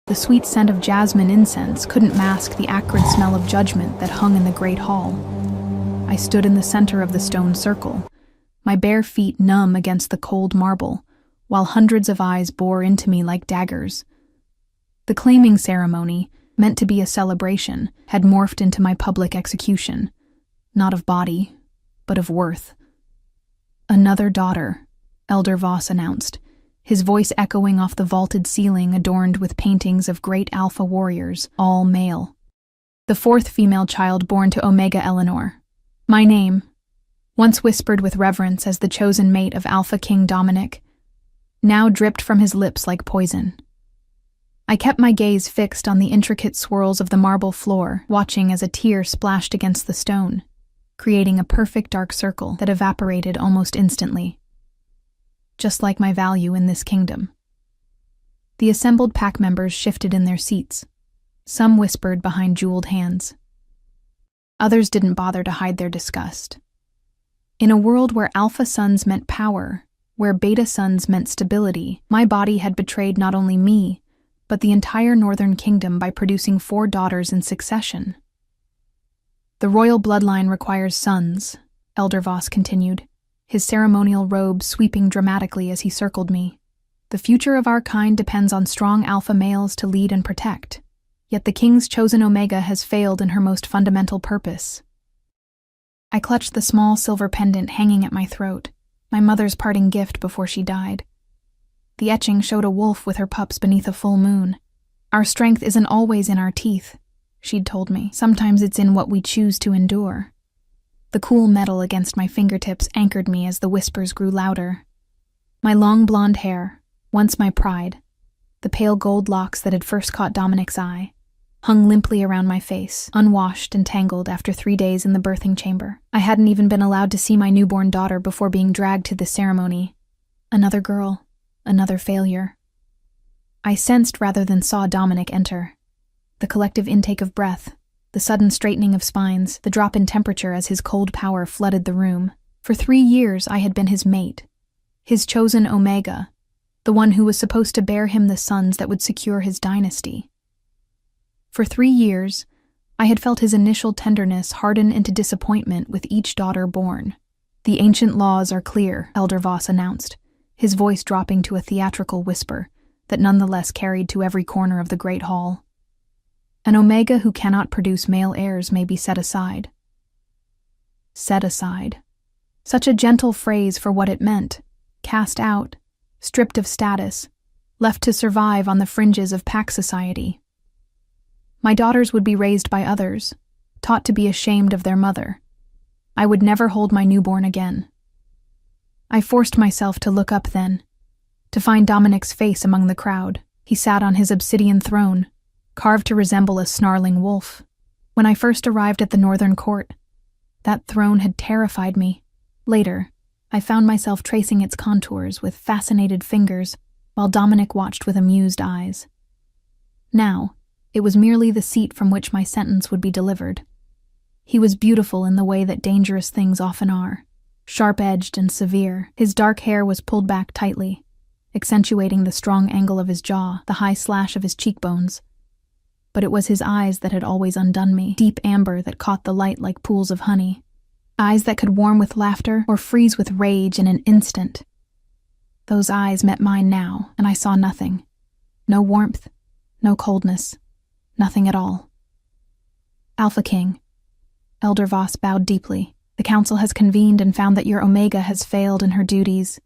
The sweet scent of jasmine incense couldn't mask the acrid smell of judgment that hung in the great hall. I stood in the center of the stone circle, my bare feet numb against the cold marble, while hundreds of eyes bore into me like daggers. The claiming ceremony, meant to be a celebration, had morphed into my public execution, not of body, but of worth. "Another daughter," Elder Voss announced, his voice echoing off the vaulted ceiling adorned with paintings of great alpha warriors, all male. "The fourth female child born to Omega Eleanor. My name," once whispered with reverence as the chosen mate of Alpha King Dominic, now dripped from his lips like poison. I kept my gaze fixed on the intricate swirls of the marble floor, watching as a tear splashed against the stone, creating a perfect dark circle that evaporated almost instantly. Just like my value in this kingdom. The assembled pack members shifted in their seats. Some whispered behind jeweled hands. Others didn't bother to hide their disgust. In a world where alpha sons meant power, where beta sons meant stability, my body had betrayed not only me, but the entire Northern Kingdom by producing 4 daughters in succession. "The royal bloodline requires sons," Elder Voss continued, his ceremonial robe sweeping dramatically as he circled me. "The future of our kind depends on strong alpha males to lead and protect, yet the king's chosen Omega has failed in her most fundamental purpose." I clutched the small silver pendant hanging at my throat, my mother's parting gift before she died. The etching showed a wolf with her pups beneath a full moon. "Our strength isn't always in our teeth," she'd told me. "Sometimes it's in what we choose to endure." The cool metal against my fingertips anchored me as the whispers grew louder. My long blonde hair, once my pride, the pale gold locks that had first caught Dominic's eye, hung limply around my face, unwashed and tangled after 3 days in the birthing chamber. I hadn't even been allowed to see my newborn daughter before being dragged to this ceremony. Another girl, another failure. I sensed rather than saw Dominic enter. The collective intake of breath, the sudden straightening of spines, the drop in temperature as his cold power flooded the room. For 3 years I had been his mate, his chosen Omega, the one who was supposed to bear him the sons that would secure his dynasty. For 3 years, I had felt his initial tenderness harden into disappointment with each daughter born. "The ancient laws are clear," Elder Voss announced, his voice dropping to a theatrical whisper that nonetheless carried to every corner of the great hall. "An Omega who cannot produce male heirs may be set aside." Set aside. Such a gentle phrase for what it meant. Cast out, stripped of status, left to survive on the fringes of pack society. My daughters would be raised by others, taught to be ashamed of their mother. I would never hold my newborn again. I forced myself to look up then, to find Dominic's face among the crowd. He sat on his obsidian throne, carved to resemble a snarling wolf. When I first arrived at the Northern Court, that throne had terrified me. Later, I found myself tracing its contours with fascinated fingers while Dominic watched with amused eyes. Now, it was merely the seat from which my sentence would be delivered. He was beautiful in the way that dangerous things often are, sharp-edged and severe. His dark hair was pulled back tightly, accentuating the strong angle of his jaw, the high slash of his cheekbones. But it was his eyes that had always undone me, deep amber that caught the light like pools of honey. Eyes that could warm with laughter or freeze with rage in an instant. Those eyes met mine now, and I saw nothing. No warmth, no coldness. Nothing at all. "Alpha King," Elder Voss bowed deeply. "The council has convened and found that your Omega has failed in her duties.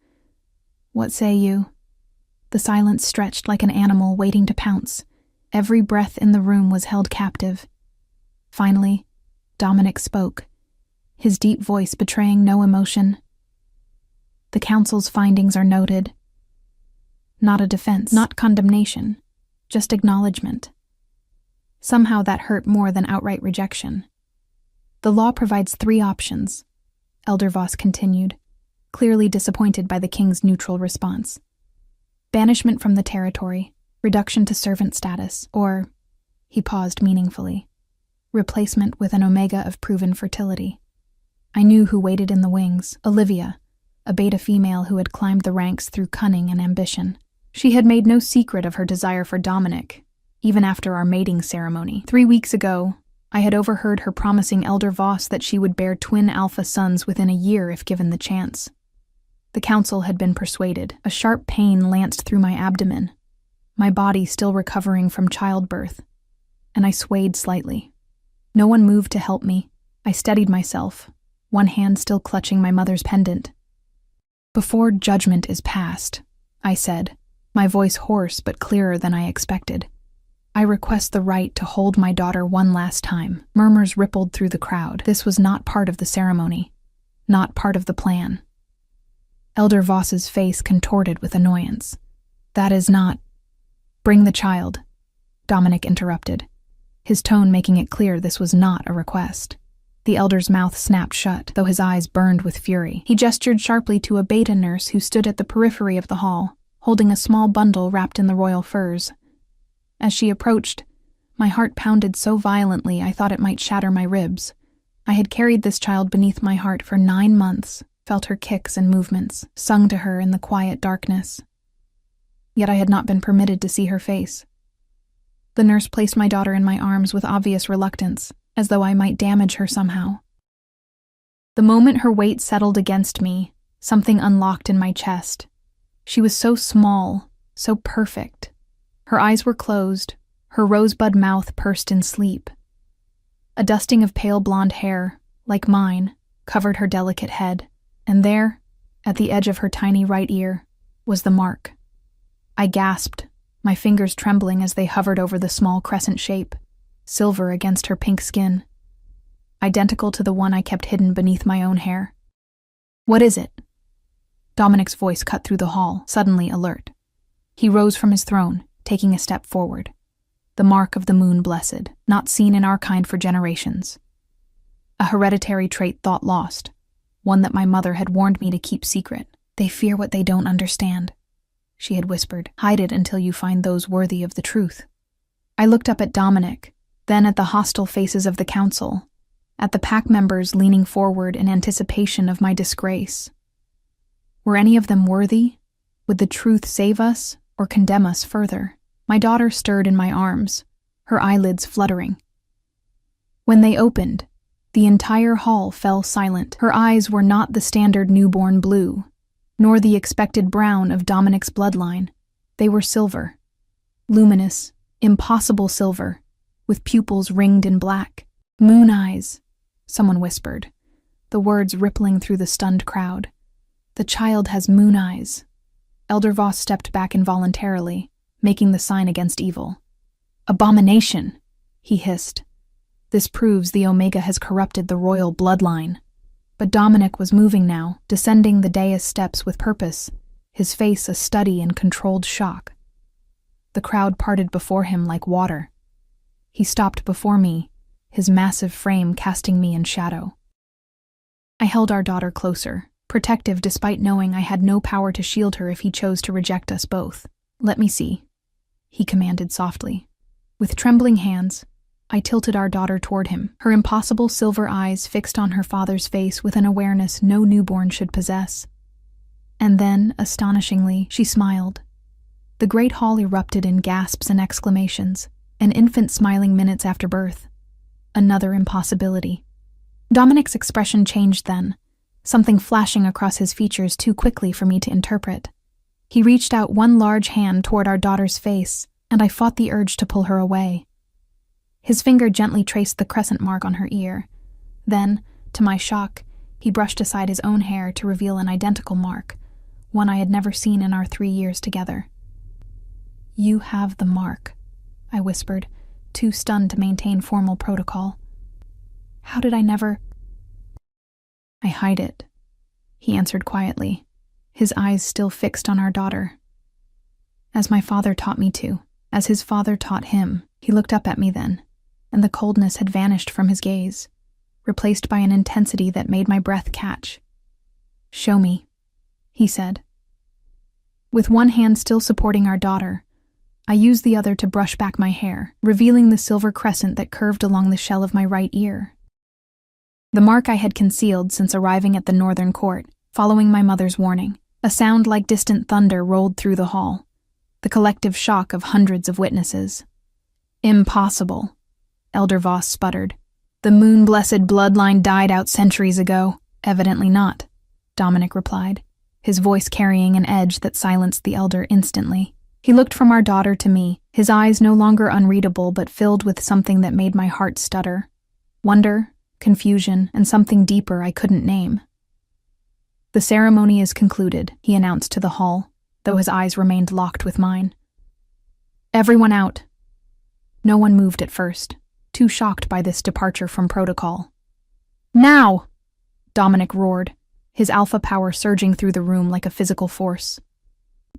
What say you?" The silence stretched like an animal waiting to pounce. Every breath in the room was held captive. Finally, Dominic spoke, his deep voice betraying no emotion. "The council's findings are noted. Not a defense, not condemnation, just acknowledgement." Somehow that hurt more than outright rejection. "The law provides 3 options," Elder Voss continued, clearly disappointed by the king's neutral response. "Banishment from the territory, reduction to servant status, or," he paused meaningfully, "replacement with an Omega of proven fertility." I knew who waited in the wings, Olivia, a beta female who had climbed the ranks through cunning and ambition. She had made no secret of her desire for Dominic, even after our mating ceremony. 3 weeks ago, I had overheard her promising Elder Voss that she would bear twin alpha sons within a year if given the chance. The council had been persuaded. A sharp pain lanced through my abdomen, my body still recovering from childbirth, and I swayed slightly. No one moved to help me. I steadied myself, one hand still clutching my mother's pendant. "Before judgment is passed," I said, my voice hoarse but clearer than I expected, "I request the right to hold my daughter one last time." Murmurs rippled through the crowd. This was not part of the ceremony, not part of the plan. Elder Voss's face contorted with annoyance. "That is not—" "Bring the child," Dominic interrupted, his tone making it clear this was not a request. The elder's mouth snapped shut, though his eyes burned with fury. He gestured sharply to a beta nurse who stood at the periphery of the hall, holding a small bundle wrapped in the royal furs. As she approached, my heart pounded so violently I thought it might shatter my ribs. I had carried this child beneath my heart for 9 months, felt her kicks and movements, sung to her in the quiet darkness. Yet I had not been permitted to see her face. The nurse placed my daughter in my arms with obvious reluctance, as though I might damage her somehow. The moment her weight settled against me, something unlocked in my chest. She was so small, so perfect. Her eyes were closed, her rosebud mouth pursed in sleep. A dusting of pale blonde hair, like mine, covered her delicate head, and there, at the edge of her tiny right ear, was the mark. I gasped, my fingers trembling as they hovered over the small crescent shape, silver against her pink skin, identical to the one I kept hidden beneath my own hair. "What is it?" Dominic's voice cut through the hall, suddenly alert. He rose from his throne, taking a step forward. The mark of the moon blessed, not seen in our kind for generations. A hereditary trait thought lost, one that my mother had warned me to keep secret. "They fear what they don't understand," she had whispered. "Hide it until you find those worthy of the truth." I looked up at Dominic, then at the hostile faces of the council, at the pack members leaning forward in anticipation of my disgrace. Were any of them worthy? Would the truth save us or condemn us further? My daughter stirred in my arms, her eyelids fluttering. When they opened, the entire hall fell silent. Her eyes were not the standard newborn blue, nor the expected brown of Dominic's bloodline. They were silver. Luminous, impossible silver, with pupils ringed in black. "Moon eyes," someone whispered, the words rippling through the stunned crowd. "The child has moon eyes." Elder Voss stepped back involuntarily, making the sign against evil. "Abomination," he hissed. "This proves the Omega has corrupted the royal bloodline." But Dominic was moving now, descending the dais steps with purpose, his face a study in controlled shock. The crowd parted before him like water. He stopped before me, his massive frame casting me in shadow. I held our daughter closer, protective despite knowing I had no power to shield her if he chose to reject us both. "Let me see," he commanded softly. With trembling hands, I tilted our daughter toward him, her impossible silver eyes fixed on her father's face with an awareness no newborn should possess. And then, astonishingly, she smiled. The great hall erupted in gasps and exclamations, an infant smiling minutes after birth. Another impossibility. Dominic's expression changed then, something flashing across his features too quickly for me to interpret. He reached out one large hand toward our daughter's face, and I fought the urge to pull her away. His finger gently traced the crescent mark on her ear. Then, to my shock, he brushed aside his own hair to reveal an identical mark, one I had never seen in our 3 years together. "You have the mark," I whispered, too stunned to maintain formal protocol. "How did I never—" "I hide it," he answered quietly, his eyes still fixed on our daughter. "As my father taught me to, as his father taught him." He looked up at me then, and the coldness had vanished from his gaze, replaced by an intensity that made my breath catch. "Show me," he said. With one hand still supporting our daughter, I used the other to brush back my hair, revealing the silver crescent that curved along the shell of my right ear. The mark I had concealed since arriving at the northern court, following my mother's warning. A sound like distant thunder rolled through the hall, the collective shock of hundreds of witnesses. Impossible, Elder Voss sputtered. The moon-blessed bloodline died out centuries ago. Evidently not, Dominic replied, his voice carrying an edge that silenced the elder instantly. He looked from our daughter to me, his eyes no longer unreadable but filled with something that made my heart stutter. Wonder, confusion, and something deeper I couldn't name. The ceremony is concluded, he announced to the hall, though his eyes remained locked with mine. Everyone out. No one moved at first, too shocked by this departure from protocol. Now! Dominic roared, his alpha power surging through the room like a physical force.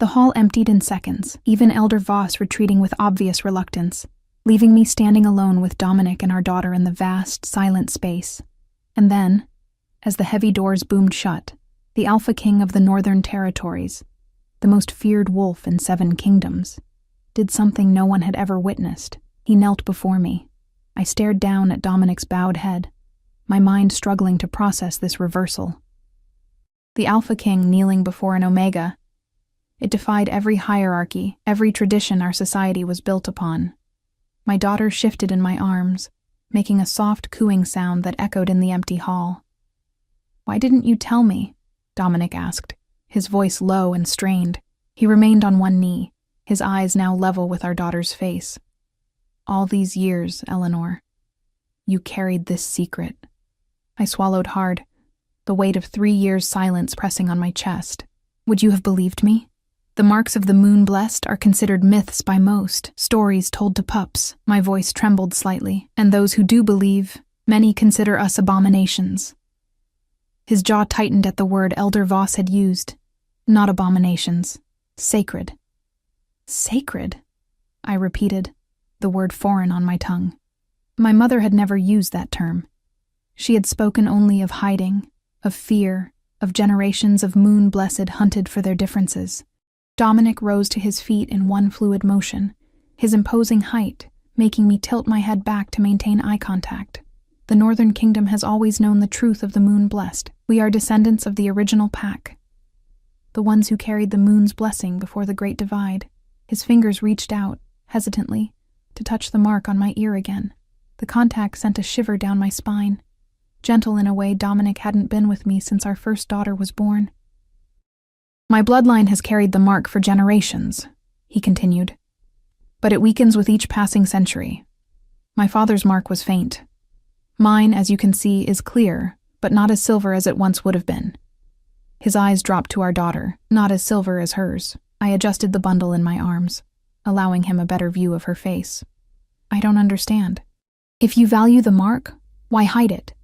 The hall emptied in seconds, even Elder Voss retreating with obvious reluctance, leaving me standing alone with Dominic and our daughter in the vast, silent space. And then, as the heavy doors boomed shut, the Alpha King of the Northern Territories, the most feared wolf in 7 kingdoms, did something no one had ever witnessed. He knelt before me. I stared down at Dominic's bowed head, my mind struggling to process this reversal. The Alpha King kneeling before an Omega. It defied every hierarchy, every tradition our society was built upon. My daughter shifted in my arms, making a soft cooing sound that echoed in the empty hall. Why didn't you tell me? Dominic asked, his voice low and strained. He remained on one knee, his eyes now level with our daughter's face. All these years, Eleanor, you carried this secret. I swallowed hard, the weight of 3 years' silence pressing on my chest. Would you have believed me? The marks of the moon blessed are considered myths by most, stories told to pups. My voice trembled slightly, and those who do believe, many consider us abominations. His jaw tightened at the word Elder Voss had used. Not abominations. Sacred. Sacred? I repeated, the word foreign on my tongue. My mother had never used that term. She had spoken only of hiding, of fear, of generations of moon-blessed hunted for their differences. Dominic rose to his feet in one fluid motion, his imposing height making me tilt my head back to maintain eye contact. The Northern Kingdom has always known the truth of the moon-blessed. We are descendants of the original pack, the ones who carried the moon's blessing before the Great Divide. His fingers reached out, hesitantly, to touch the mark on my ear again. The contact sent a shiver down my spine, gentle in a way Dominic hadn't been with me since our first daughter was born. My bloodline has carried the mark for generations, he continued, but it weakens with each passing century. My father's mark was faint. Mine, as you can see, is clear, but not as silver as it once would have been. His eyes dropped to our daughter, not as silver as hers. I adjusted the bundle in my arms, allowing him a better view of her face. I don't understand. If you value the mark, why hide it?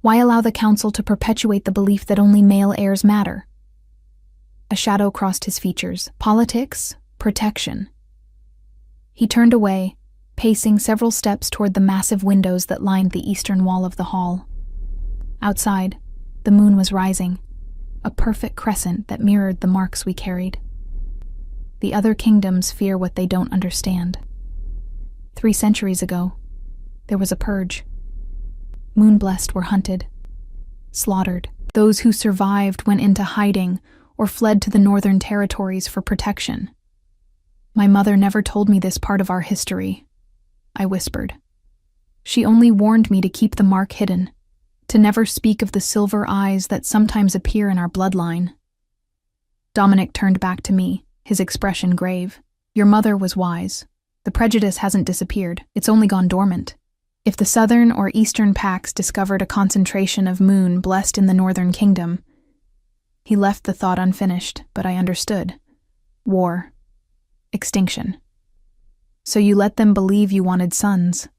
Why allow the council to perpetuate the belief that only male heirs matter? A shadow crossed his features. Politics, protection. He turned away, pacing several steps toward the massive windows that lined the eastern wall of the hall. Outside, the moon was rising, a perfect crescent that mirrored the marks we carried. The other kingdoms fear what they don't understand. 3 centuries ago, there was a purge. Moon-blessed were hunted, slaughtered. Those who survived went into hiding or fled to the Northern Territories for protection. My mother never told me this part of our history, I whispered. She only warned me to keep the mark hidden, to never speak of the silver eyes that sometimes appear in our bloodline. Dominic turned back to me, his expression grave. Your mother was wise. The prejudice hasn't disappeared, it's only gone dormant. If the southern or eastern packs discovered a concentration of moon blessed in the Northern Kingdom, he left the thought unfinished, but I understood. War. Extinction. So you let them believe you wanted sons,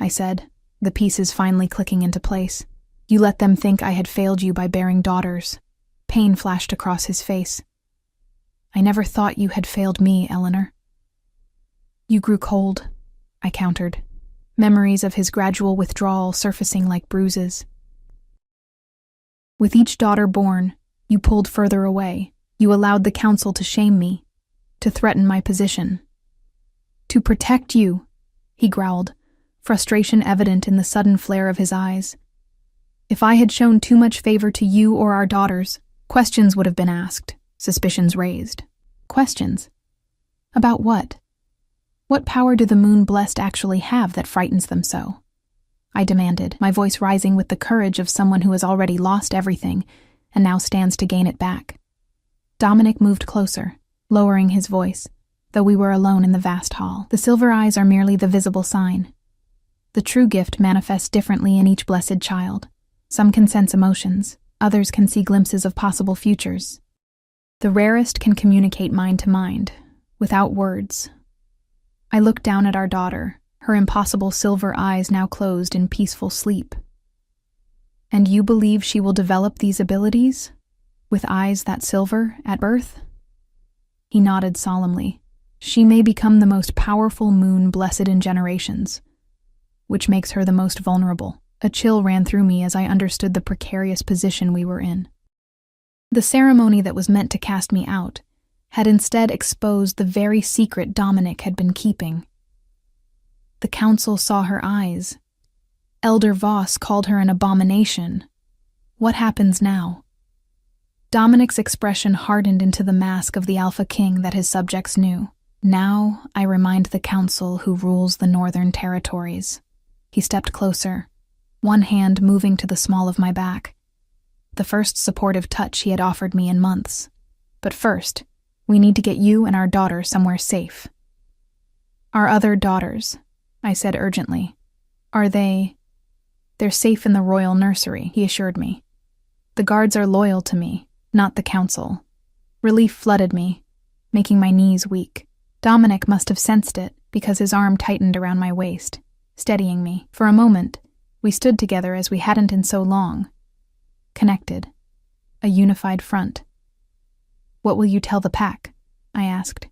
I said, the pieces finally clicking into place. You let them think I had failed you by bearing daughters. Pain flashed across his face. I never thought you had failed me, Eleanor. You grew cold, I countered, memories of his gradual withdrawal surfacing like bruises. With each daughter born, you pulled further away. You allowed the council to shame me, to threaten my position. To protect you, he growled, frustration evident in the sudden flare of his eyes. If I had shown too much favor to you or our daughters, questions would have been asked, suspicions raised. Questions? About what? What power do the moon-blessed actually have that frightens them so? I demanded, my voice rising with the courage of someone who has already lost everything and now stands to gain it back. Dominic moved closer, lowering his voice, though we were alone in the vast hall. The silver eyes are merely the visible sign. The true gift manifests differently in each blessed child. Some can sense emotions, others can see glimpses of possible futures. The rarest can communicate mind to mind, without words. I looked down at our daughter, her impossible silver eyes now closed in peaceful sleep. And you believe she will develop these abilities, with eyes that silver, at birth? He nodded solemnly. She may become the most powerful moon blessed in generations, which makes her the most vulnerable. A chill ran through me as I understood the precarious position we were in. The ceremony that was meant to cast me out had instead exposed the very secret Dominic had been keeping. The council saw her eyes. Elder Voss called her an abomination. What happens now? Dominic's expression hardened into the mask of the Alpha King that his subjects knew. Now I remind the council who rules the northern territories. He stepped closer, one hand moving to the small of my back. The first supportive touch he had offered me in months. But first, we need to get you and our daughter somewhere safe. Our other daughters, I said urgently. Are they? They're safe in the royal nursery, he assured me. The guards are loyal to me, not the council. Relief flooded me, making my knees weak. Dominic must have sensed it because his arm tightened around my waist, steadying me. For a moment, we stood together as we hadn't in so long. Connected. A unified front. What will you tell the pack? I asked.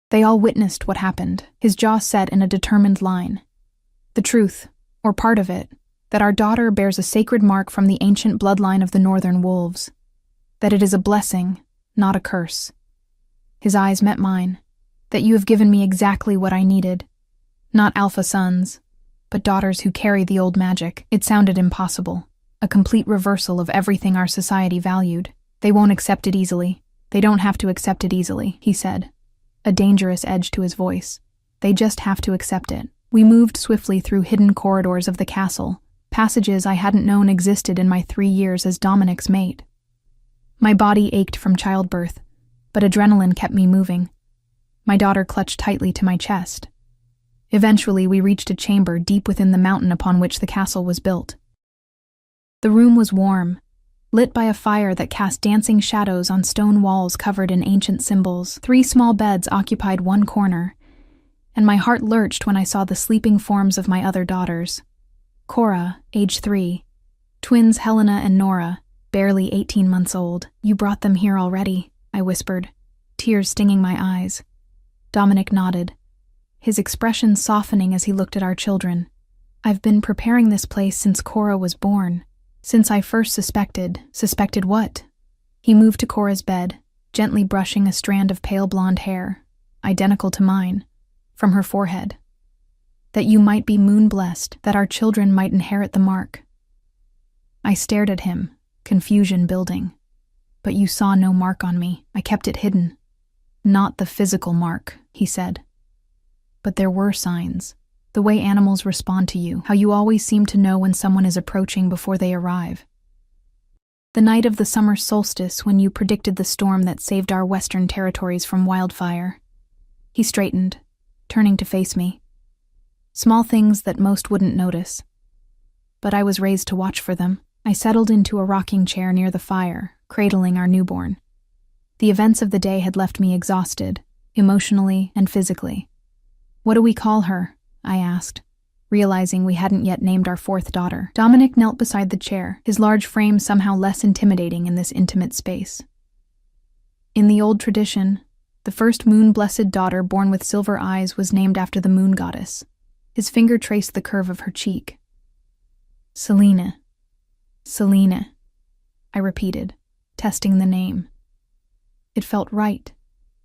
They all witnessed what happened, his jaw set in a determined line. The truth, or part of it, that our daughter bears a sacred mark from the ancient bloodline of the northern wolves. That it is a blessing, not a curse. His eyes met mine. That you have given me exactly what I needed. Not alpha sons, but daughters who carry the old magic. It sounded impossible. A complete reversal of everything our society valued. They won't accept it easily. They don't have to accept it easily, he said, a dangerous edge to his voice. They just have to accept it. We moved swiftly through hidden corridors of the castle, passages I hadn't known existed in my 3 years as Dominic's mate. My body ached from childbirth, but adrenaline kept me moving. My daughter clutched tightly to my chest. Eventually, we reached a chamber deep within the mountain upon which the castle was built. The room was warm, lit by a fire that cast dancing shadows on stone walls covered in ancient symbols. 3 small beds occupied one corner, and my heart lurched when I saw the sleeping forms of my other daughters. Cora, age 3, twins Helena and Nora, barely 18 months old. You brought them here already, I whispered, tears stinging my eyes. Dominic nodded, his expression softening as he looked at our children. I've been preparing this place since Cora was born. Since I first suspected what? He moved to Cora's bed, gently brushing a strand of pale blonde hair, identical to mine, from her forehead. That you might be moon-blessed, that our children might inherit the mark. I stared at him, confusion building. But you saw no mark on me. I kept it hidden. Not the physical mark, he said. But there were signs. The way animals respond to you, how you always seem to know when someone is approaching before they arrive. The night of the summer solstice when you predicted the storm that saved our western territories from wildfire. He straightened, turning to face me. Small things that most wouldn't notice. But I was raised to watch for them. I settled into a rocking chair near the fire, cradling our newborn. The events of the day had left me exhausted, emotionally and physically. What do we call her? I asked, realizing we hadn't yet named our 4th daughter. Dominic knelt beside the chair, his large frame somehow less intimidating in this intimate space. In the old tradition, the first moon-blessed daughter born with silver eyes was named after the moon goddess. His finger traced the curve of her cheek. Selene, I repeated, testing the name. It felt right,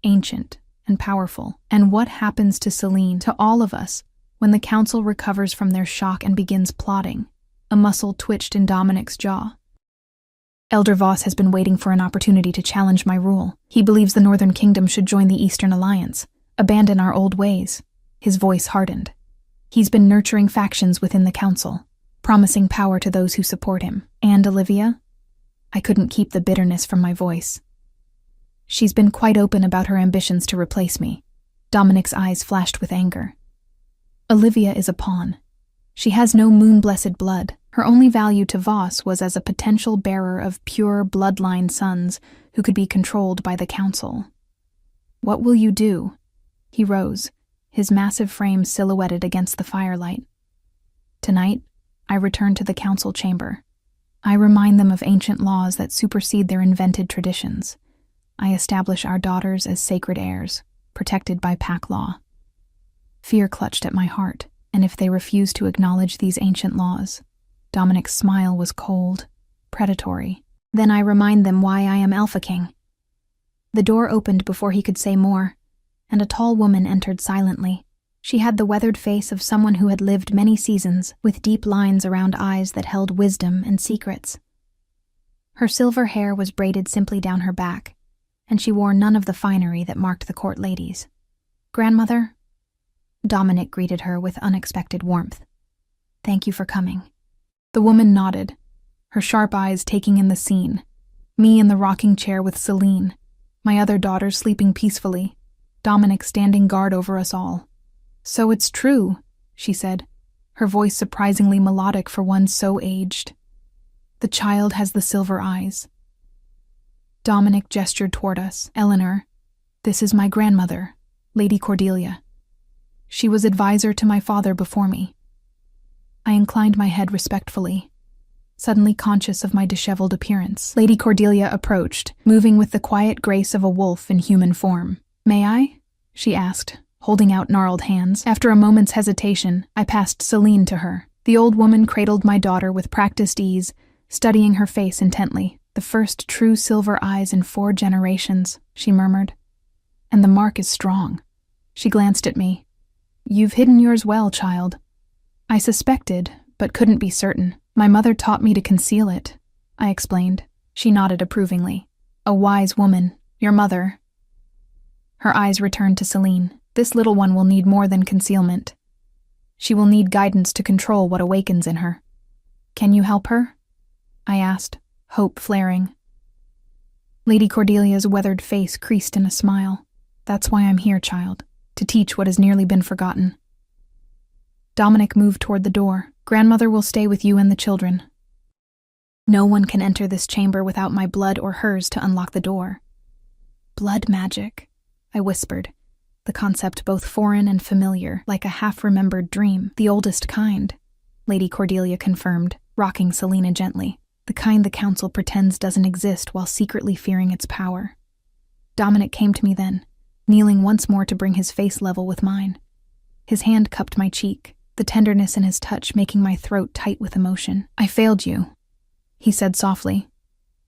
ancient, and powerful. And what happens to Selene, to all of us, when the council recovers from their shock and begins plotting? A muscle twitched in Dominic's jaw. Elder Voss has been waiting for an opportunity to challenge my rule. He believes the Northern Kingdom should join the Eastern Alliance, abandon our old ways. His voice hardened. He's been nurturing factions within the council, promising power to those who support him. And Olivia? I couldn't keep the bitterness from my voice. She's been quite open about her ambitions to replace me. Dominic's eyes flashed with anger. Olivia is a pawn. She has no moon-blessed blood. Her only value to Voss was as a potential bearer of pure bloodline sons who could be controlled by the council. What will you do? He rose, his massive frame silhouetted against the firelight. Tonight, I return to the council chamber. I remind them of ancient laws that supersede their invented traditions. I establish our daughters as sacred heirs, protected by pack law. Fear clutched at my heart, and if they refuse to acknowledge these ancient laws, Dominic's smile was cold, predatory. Then I remind them why I am Alpha King. The door opened before he could say more, and a tall woman entered silently. She had the weathered face of someone who had lived many seasons, with deep lines around eyes that held wisdom and secrets. Her silver hair was braided simply down her back, and she wore none of the finery that marked the court ladies. "Grandmother?" Dominic greeted her with unexpected warmth. "Thank you for coming." The woman nodded, her sharp eyes taking in the scene. Me in the rocking chair with Celine, my other daughters sleeping peacefully, Dominic standing guard over us all. "So it's true," she said, her voice surprisingly melodic for one so aged. "The child has the silver eyes." Dominic gestured toward us. "Eleanor, this is my grandmother, Lady Cordelia. She was advisor to my father before me." I inclined my head respectfully, suddenly conscious of my disheveled appearance. Lady Cordelia approached, moving with the quiet grace of a wolf in human form. "May I?" she asked, holding out gnarled hands. After a moment's hesitation, I passed Celine to her. The old woman cradled my daughter with practiced ease, studying her face intently. "The first true silver eyes in 4 generations," she murmured. "And the mark is strong." She glanced at me. "You've hidden yours well, child." I suspected, but couldn't be certain. "My mother taught me to conceal it," I explained. She nodded approvingly. "A wise woman, your mother." Her eyes returned to Celine. "This little one will need more than concealment. She will need guidance to control what awakens in her." "Can you help her?" I asked, hope flaring. Lady Cordelia's weathered face creased in a smile. "That's why I'm here, child, to teach what has nearly been forgotten." Dominic moved toward the door. "Grandmother will stay with you and the children." "No one can enter this chamber without my blood or hers to unlock the door." "Blood magic," I whispered, the concept both foreign and familiar, like a half-remembered dream. "The oldest kind," Lady Cordelia confirmed, rocking Selena gently. "The kind the council pretends doesn't exist while secretly fearing its power." Dominic came to me then, kneeling once more to bring his face level with mine. His hand cupped my cheek, the tenderness in his touch making my throat tight with emotion. "I failed you," he said softly.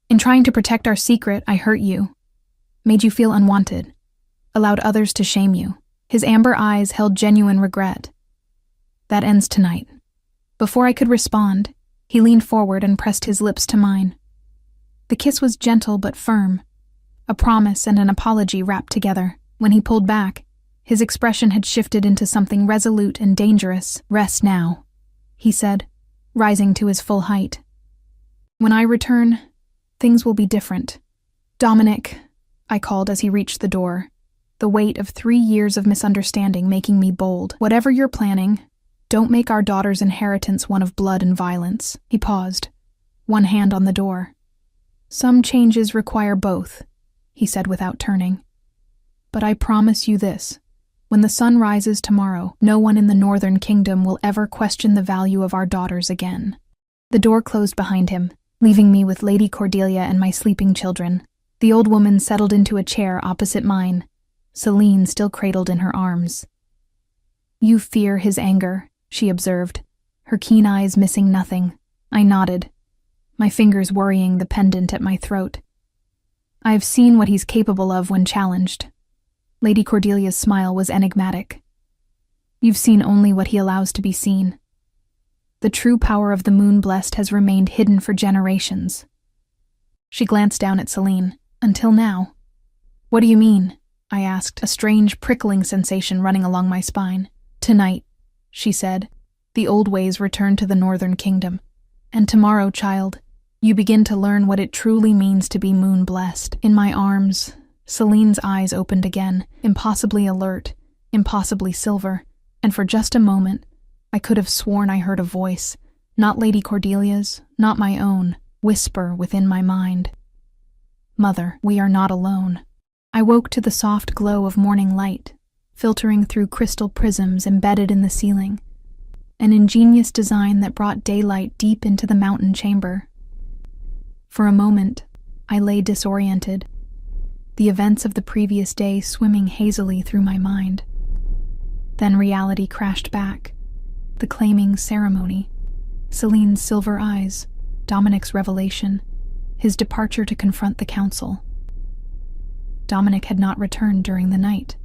"In trying to protect our secret, I hurt you, made you feel unwanted, allowed others to shame you." His amber eyes held genuine regret. "That ends tonight." Before I could respond, he leaned forward and pressed his lips to mine. The kiss was gentle but firm, a promise and an apology wrapped together. When he pulled back, his expression had shifted into something resolute and dangerous. "Rest now," he said, rising to his full height. "When I return, things will be different." "Dominic," I called as he reached the door, the weight of 3 years of misunderstanding making me bold. "Whatever you're planning, don't make our daughter's inheritance one of blood and violence." He paused, one hand on the door. "Some changes require both," he said without turning. "But I promise you this. When the sun rises tomorrow, no one in the Northern Kingdom will ever question the value of our daughters again." The door closed behind him, leaving me with Lady Cordelia and my sleeping children. The old woman settled into a chair opposite mine, Celine still cradled in her arms. "You fear his anger," she observed, her keen eyes missing nothing. I nodded, my fingers worrying the pendant at my throat. "I have seen what he's capable of when challenged." Lady Cordelia's smile was enigmatic. "You've seen only what he allows to be seen. The true power of the moon-blessed has remained hidden for generations." She glanced down at Celine. "Until now." "What do you mean?" I asked, a strange prickling sensation running along my spine. Tonight, she said, the old ways return to the northern kingdom. And tomorrow, child, you begin to learn what it truly means to be moon-blessed. In my arms, Celine's eyes opened again, impossibly alert, impossibly silver, and for just a moment, I could have sworn I heard a voice, not Lady Cordelia's, not my own, whisper within my mind. Mother, we are not alone. I woke to the soft glow of morning light, filtering through crystal prisms embedded in the ceiling, an ingenious design that brought daylight deep into the mountain chamber. For a moment, I lay disoriented, the events of the previous day swimming hazily through my mind. Then reality crashed back, the claiming ceremony, Celine's silver eyes, Dominic's revelation, his departure to confront the council. Dominic had not returned during the night.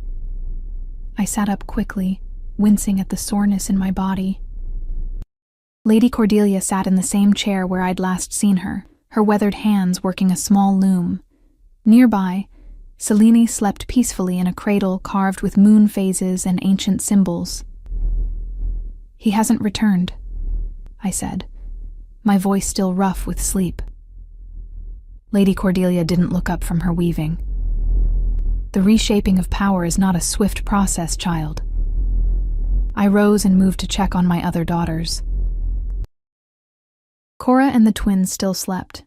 I sat up quickly, wincing at the soreness in my body. Lady Cordelia sat in the same chair where I'd last seen her, her weathered hands working a small loom. Nearby, Celine slept peacefully in a cradle carved with moon phases and ancient symbols. He hasn't returned, I said, my voice still rough with sleep. Lady Cordelia didn't look up from her weaving. The reshaping of power is not a swift process, child. I rose and moved to check on my other daughters. Cora and the twins still slept,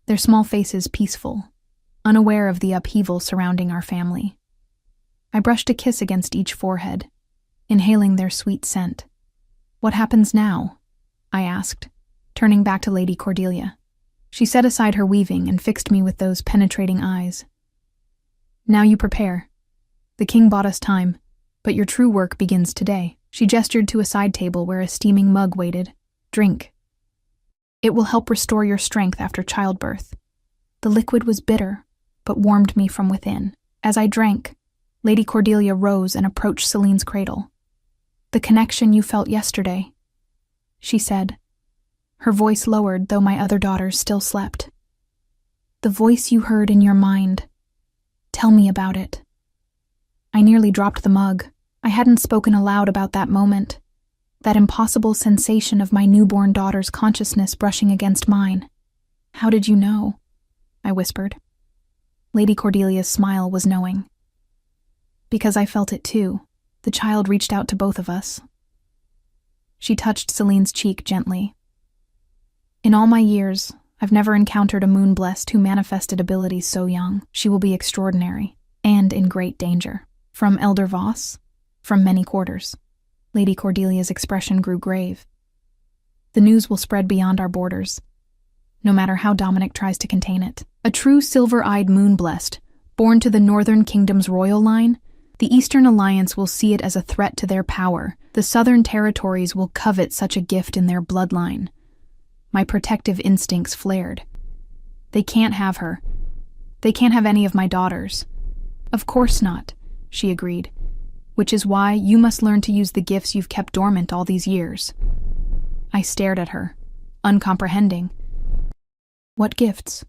their small faces peaceful, unaware of the upheaval surrounding our family. I brushed a kiss against each forehead, inhaling their sweet scent. What happens now? I asked, turning back to Lady Cordelia. She set aside her weaving and fixed me with those penetrating eyes. Now you prepare. The king bought us time, but your true work begins today. She gestured to a side table where a steaming mug waited. Drink. It will help restore your strength after childbirth. The liquid was bitter, but warmed me from within. As I drank, Lady Cordelia rose and approached Celine's cradle. The connection you felt yesterday, she said, her voice lowered though my other daughters still slept. The voice you heard in your mind. Tell me about it. I nearly dropped the mug. I hadn't spoken aloud about that moment, that impossible sensation of my newborn daughter's consciousness brushing against mine. How did you know? I whispered. Lady Cordelia's smile was knowing. Because I felt it too. The child reached out to both of us. She touched Celine's cheek gently. In all my years, I've never encountered a moon-blessed who manifested abilities so young. She will be extraordinary, and in great danger. From Elder Voss, from many quarters. Lady Cordelia's expression grew grave. The news will spread beyond our borders, no matter how Dominic tries to contain it. A true silver-eyed moon-blessed, born to the Northern Kingdom's royal line, the Eastern Alliance will see it as a threat to their power. The Southern territories will covet such a gift in their bloodline. My protective instincts flared. They can't have her. They can't have any of my daughters. Of course not, she agreed, which is why you must learn to use the gifts you've kept dormant all these years. I stared at her, uncomprehending. What gifts?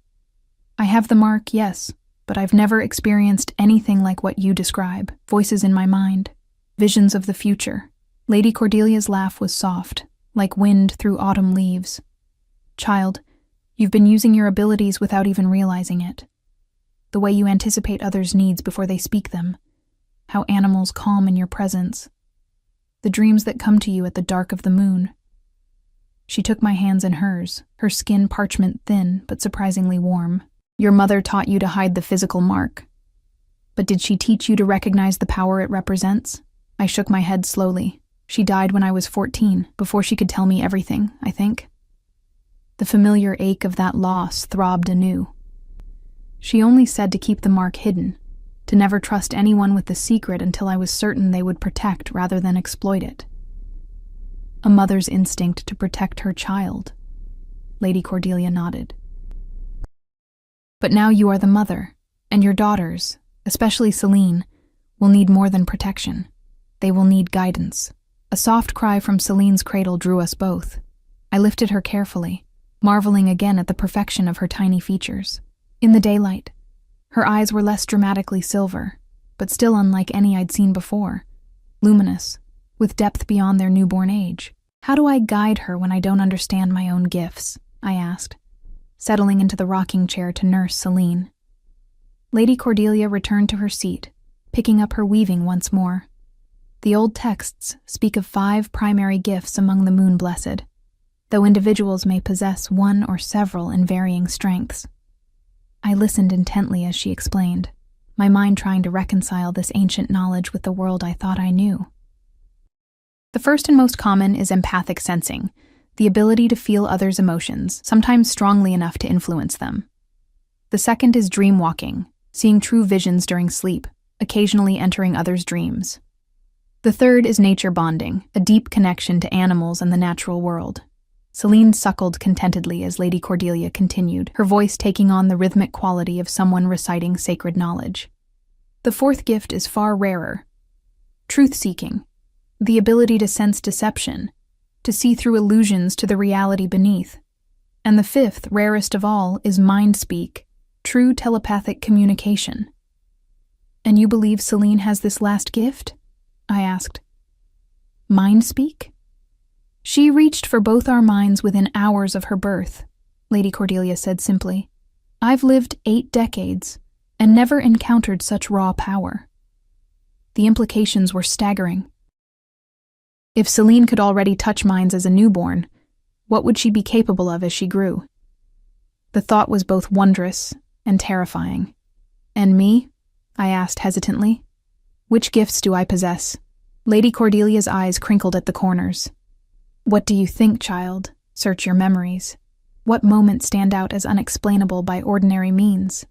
I have the mark, yes, but I've never experienced anything like what you describe. Voices in my mind, visions of the future. Lady Cordelia's laugh was soft, like wind through autumn leaves. Child, you've been using your abilities without even realizing it. The way you anticipate others' needs before they speak them. How animals calm in your presence. The dreams that come to you at the dark of the moon. She took my hands in hers, her skin parchment thin but surprisingly warm. Your mother taught you to hide the physical mark. But did she teach you to recognize the power it represents? I shook my head slowly. She died when I was 14, before she could tell me everything, I think. The familiar ache of that loss throbbed anew. She only said to keep the mark hidden, to never trust anyone with the secret until I was certain they would protect rather than exploit it. A mother's instinct to protect her child. Lady Cordelia nodded. But now you are the mother, and your daughters, especially Celine, will need more than protection. They will need guidance. A soft cry from Celine's cradle drew us both. I lifted her carefully, marveling again at the perfection of her tiny features. In the daylight, her eyes were less dramatically silver, but still unlike any I'd seen before. Luminous, with depth beyond their newborn age. How do I guide her when I don't understand my own gifts? I asked, settling into the rocking chair to nurse Celine. Lady Cordelia returned to her seat, picking up her weaving once more. The old texts speak of 5 primary gifts among the moon-blessed, though individuals may possess one or several in varying strengths. I listened intently as she explained, my mind trying to reconcile this ancient knowledge with the world I thought I knew. The first and most common is empathic sensing, the ability to feel others' emotions, sometimes strongly enough to influence them. The second is dream walking, seeing true visions during sleep, occasionally entering others' dreams. The third is nature bonding, a deep connection to animals and the natural world. Celine suckled contentedly as Lady Cordelia continued, her voice taking on the rhythmic quality of someone reciting sacred knowledge. The fourth gift is far rarer. Truth-seeking, the ability to sense deception, to see through illusions to the reality beneath. And the fifth, rarest of all, is mind-speak, true telepathic communication. And you believe Celine has this last gift? I asked. Mind-speak? She reached for both our minds within hours of her birth, Lady Cordelia said simply. I've lived 8 decades and never encountered such raw power. The implications were staggering. If Celine could already touch minds as a newborn, what would she be capable of as she grew? The thought was both wondrous and terrifying. And me? I asked hesitantly. Which gifts do I possess? Lady Cordelia's eyes crinkled at the corners. What do you think, child? Search your memories. What moments stand out as unexplainable by ordinary means?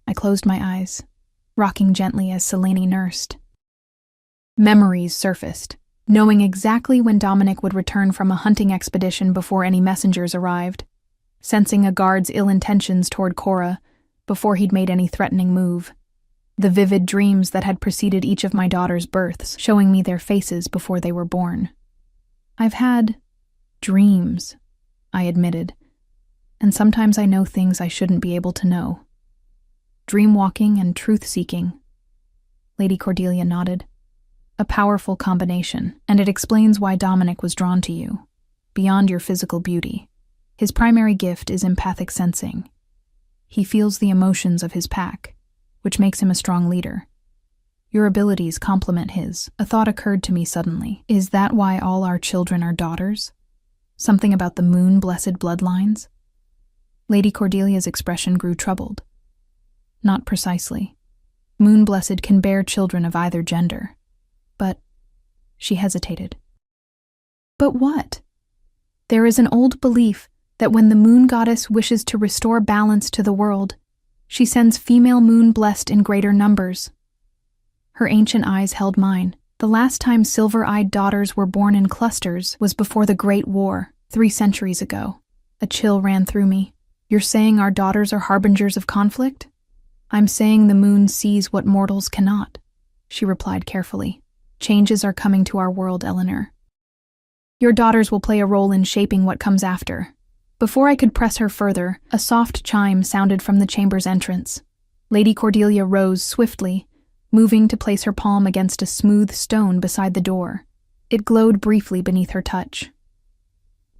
I closed my eyes, rocking gently as Celine nursed. Memories surfaced, knowing exactly when Dominic would return from a hunting expedition before any messengers arrived, sensing a guard's ill intentions toward Cora before he'd made any threatening move. The vivid dreams that had preceded each of my daughter's births, showing me their faces before they were born. I've had dreams, I admitted, and sometimes I know things I shouldn't be able to know. Dream-walking and truth-seeking. Lady Cordelia nodded. A powerful combination, and it explains why Dominic was drawn to you, beyond your physical beauty. His primary gift is empathic sensing. He feels the emotions of his pack, which makes him a strong leader. Your abilities complement his. A thought occurred to me suddenly. Is that why all our children are daughters? Something about the moon-blessed bloodlines? Lady Cordelia's expression grew troubled. Not precisely. Moon-blessed can bear children of either gender. But she hesitated. But what? There is an old belief that when the moon goddess wishes to restore balance to the world, she sends female moon blessed in greater numbers. Her ancient eyes held mine. The last time silver-eyed daughters were born in clusters was before the Great War, 3 centuries ago. A chill ran through me. You're saying our daughters are harbingers of conflict? I'm saying the moon sees what mortals cannot, she replied carefully. Changes are coming to our world, Eleanor. Your daughters will play a role in shaping what comes after. Before I could press her further, a soft chime sounded from the chamber's entrance. Lady Cordelia rose swiftly, moving to place her palm against a smooth stone beside the door. It glowed briefly beneath her touch.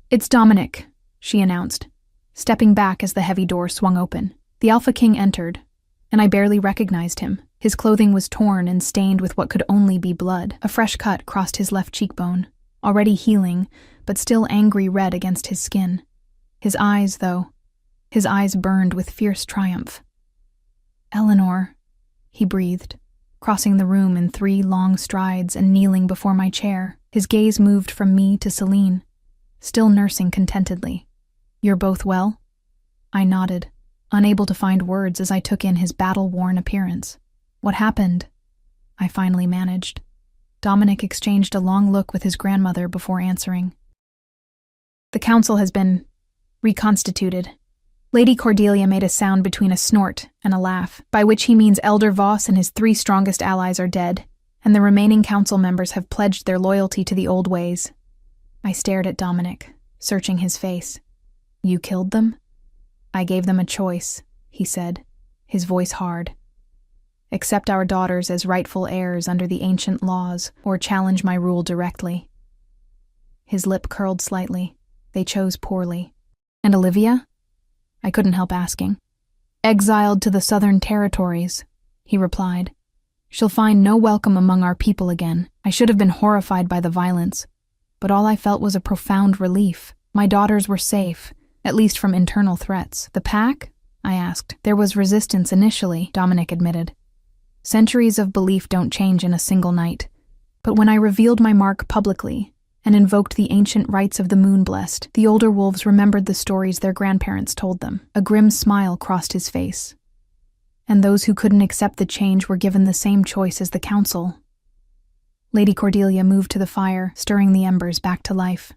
It's Dominic, she announced, stepping back as the heavy door swung open. The Alpha King entered, and I barely recognized him. His clothing was torn and stained with what could only be blood. A fresh cut crossed his left cheekbone, already healing, but still angry red against his skin. His eyes burned with fierce triumph. Eleanor, he breathed, crossing the room in 3 long strides and kneeling before my chair. His gaze moved from me to Celine, still nursing contentedly. You're both well? I nodded, unable to find words as I took in his battle-worn appearance. What happened? I finally managed. Dominic exchanged a long look with his grandmother before answering. The council has been reconstituted. Lady Cordelia made a sound between a snort and a laugh, by which he means Elder Voss and his 3 strongest allies are dead, and the remaining council members have pledged their loyalty to the old ways. I stared at Dominic, searching his face. You killed them? I gave them a choice, he said, his voice hard. accept our daughters as rightful heirs under the ancient laws, or challenge my rule directly. His lip curled slightly. They chose poorly. And Olivia? I couldn't help asking. Exiled to the southern territories, he replied. She'll find no welcome among our people again. I should have been horrified by the violence, but all I felt was a profound relief. My daughters were safe, at least from internal threats. The pack? I asked. There was resistance initially, Dominic admitted. Centuries of belief don't change in a single night. But when I revealed my mark publicly and invoked the ancient rites of the Moon-Blessed, the older wolves remembered the stories their grandparents told them. A grim smile crossed his face. And those who couldn't accept the change were given the same choice as the council. Lady Cordelia moved to the fire, stirring the embers back to life.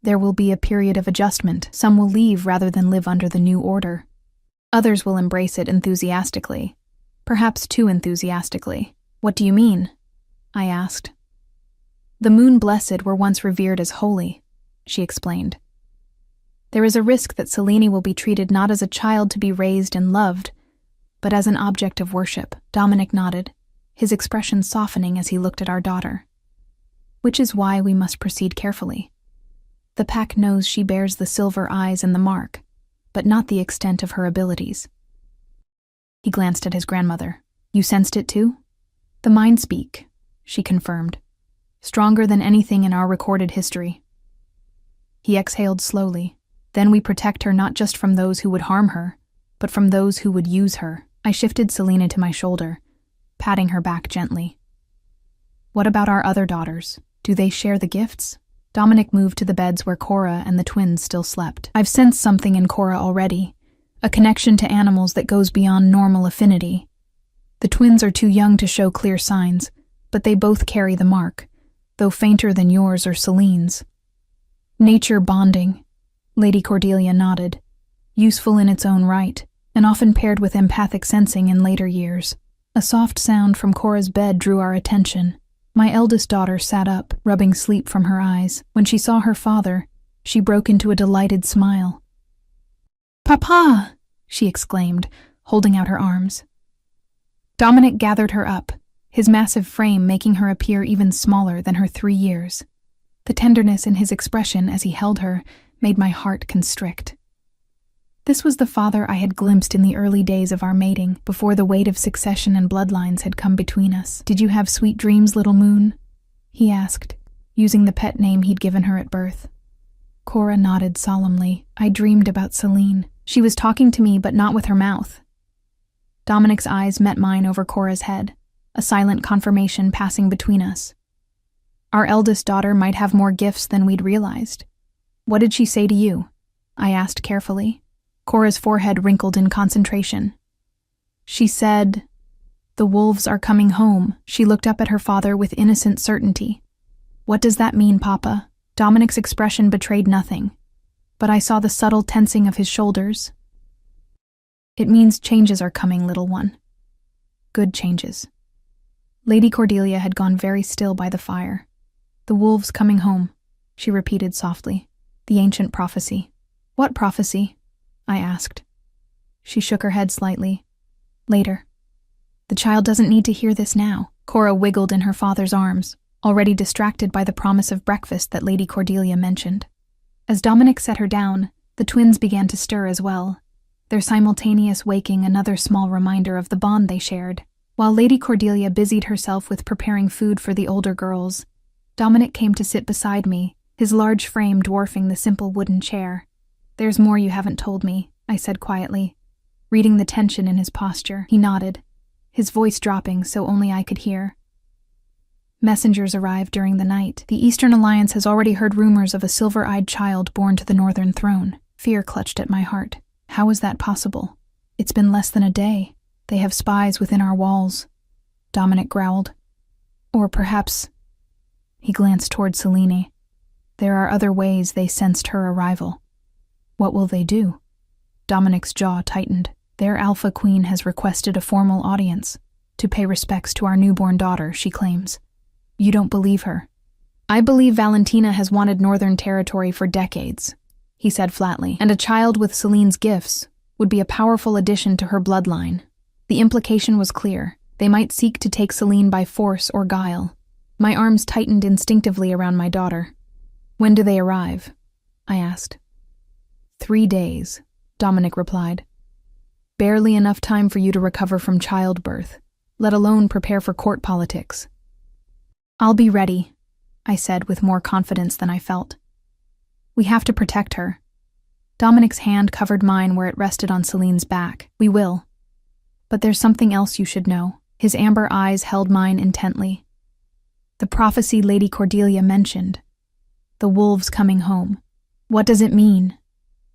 There will be a period of adjustment. Some will leave rather than live under the new order. Others will embrace it enthusiastically. Perhaps too enthusiastically. What do you mean? I asked. The Moon-Blessed were once revered as holy, she explained. There is a risk that Selene will be treated not as a child to be raised and loved, but as an object of worship. Dominic nodded, his expression softening as he looked at our daughter. Which is why we must proceed carefully. The pack knows she bears the silver eyes and the mark, but not the extent of her abilities. He glanced at his grandmother. You sensed it too? The mind speak, she confirmed. Stronger than anything in our recorded history. He exhaled slowly. Then we protect her not just from those who would harm her, but from those who would use her. I shifted Selena to my shoulder, patting her back gently. What about our other daughters? Do they share the gifts? Dominic moved to the beds where Cora and the twins still slept. I've sensed something in Cora already, a connection to animals that goes beyond normal affinity. The twins are too young to show clear signs, but they both carry the mark, though fainter than yours or Selene's. Nature bonding, Lady Cordelia nodded, useful in its own right, and often paired with empathic sensing in later years. A soft sound from Cora's bed drew our attention. My eldest daughter sat up, rubbing sleep from her eyes. When she saw her father, she broke into a delighted smile. "Papa!" she exclaimed, holding out her arms. Dominic gathered her up, his massive frame making her appear even smaller than her 3 years. The tenderness in his expression as he held her made my heart constrict. This was the father I had glimpsed in the early days of our mating, before the weight of succession and bloodlines had come between us. "Did you have sweet dreams, little moon?" he asked, using the pet name he'd given her at birth. Cora nodded solemnly. I dreamed about Selene. She was talking to me, but not with her mouth. Dominic's eyes met mine over Cora's head, a silent confirmation passing between us. Our eldest daughter might have more gifts than we'd realized. What did she say to you? I asked carefully. Cora's forehead wrinkled in concentration. She said, "The wolves are coming home." She looked up at her father with innocent certainty. "What does that mean, Papa?" Dominic's expression betrayed nothing, but I saw the subtle tensing of his shoulders. "It means changes are coming, little one. Good changes." Lady Cordelia had gone very still by the fire. "The wolves coming home," she repeated softly. "The ancient prophecy." "What prophecy?" I asked. She shook her head slightly. "Later. The child doesn't need to hear this now." Cora wiggled in her father's arms, already distracted by the promise of breakfast that Lady Cordelia mentioned. As Dominic set her down, the twins began to stir as well, their simultaneous waking another small reminder of the bond they shared. While Lady Cordelia busied herself with preparing food for the older girls, Dominic came to sit beside me, his large frame dwarfing the simple wooden chair. "There's more you haven't told me," I said quietly, reading the tension in his posture. He nodded, his voice dropping so only I could hear. "Messengers arrived during the night. The Eastern Alliance has already heard rumors of a silver-eyed child born to the Northern Throne." Fear clutched at my heart. How is that possible? It's been less than a day. They have spies within our walls, Dominic growled. Or perhaps... He glanced toward Selene. There are other ways they sensed her arrival. What will they do? Dominic's jaw tightened. Their Alpha Queen has requested a formal audience to pay respects to our newborn daughter, she claims. You don't believe her. I believe Valentina has wanted Northern Territory for decades, he said flatly, and a child with Selene's gifts would be a powerful addition to her bloodline. The implication was clear. They might seek to take Celine by force or guile. My arms tightened instinctively around my daughter. "When do they arrive?" I asked. 3 days, Dominic replied. "Barely enough time for you to recover from childbirth, let alone prepare for court politics." "I'll be ready," I said with more confidence than I felt. "We have to protect her." Dominic's hand covered mine where it rested on Celine's back. "We will. But there's something else you should know." His amber eyes held mine intently. "The prophecy Lady Cordelia mentioned. The wolves coming home. What does it mean?"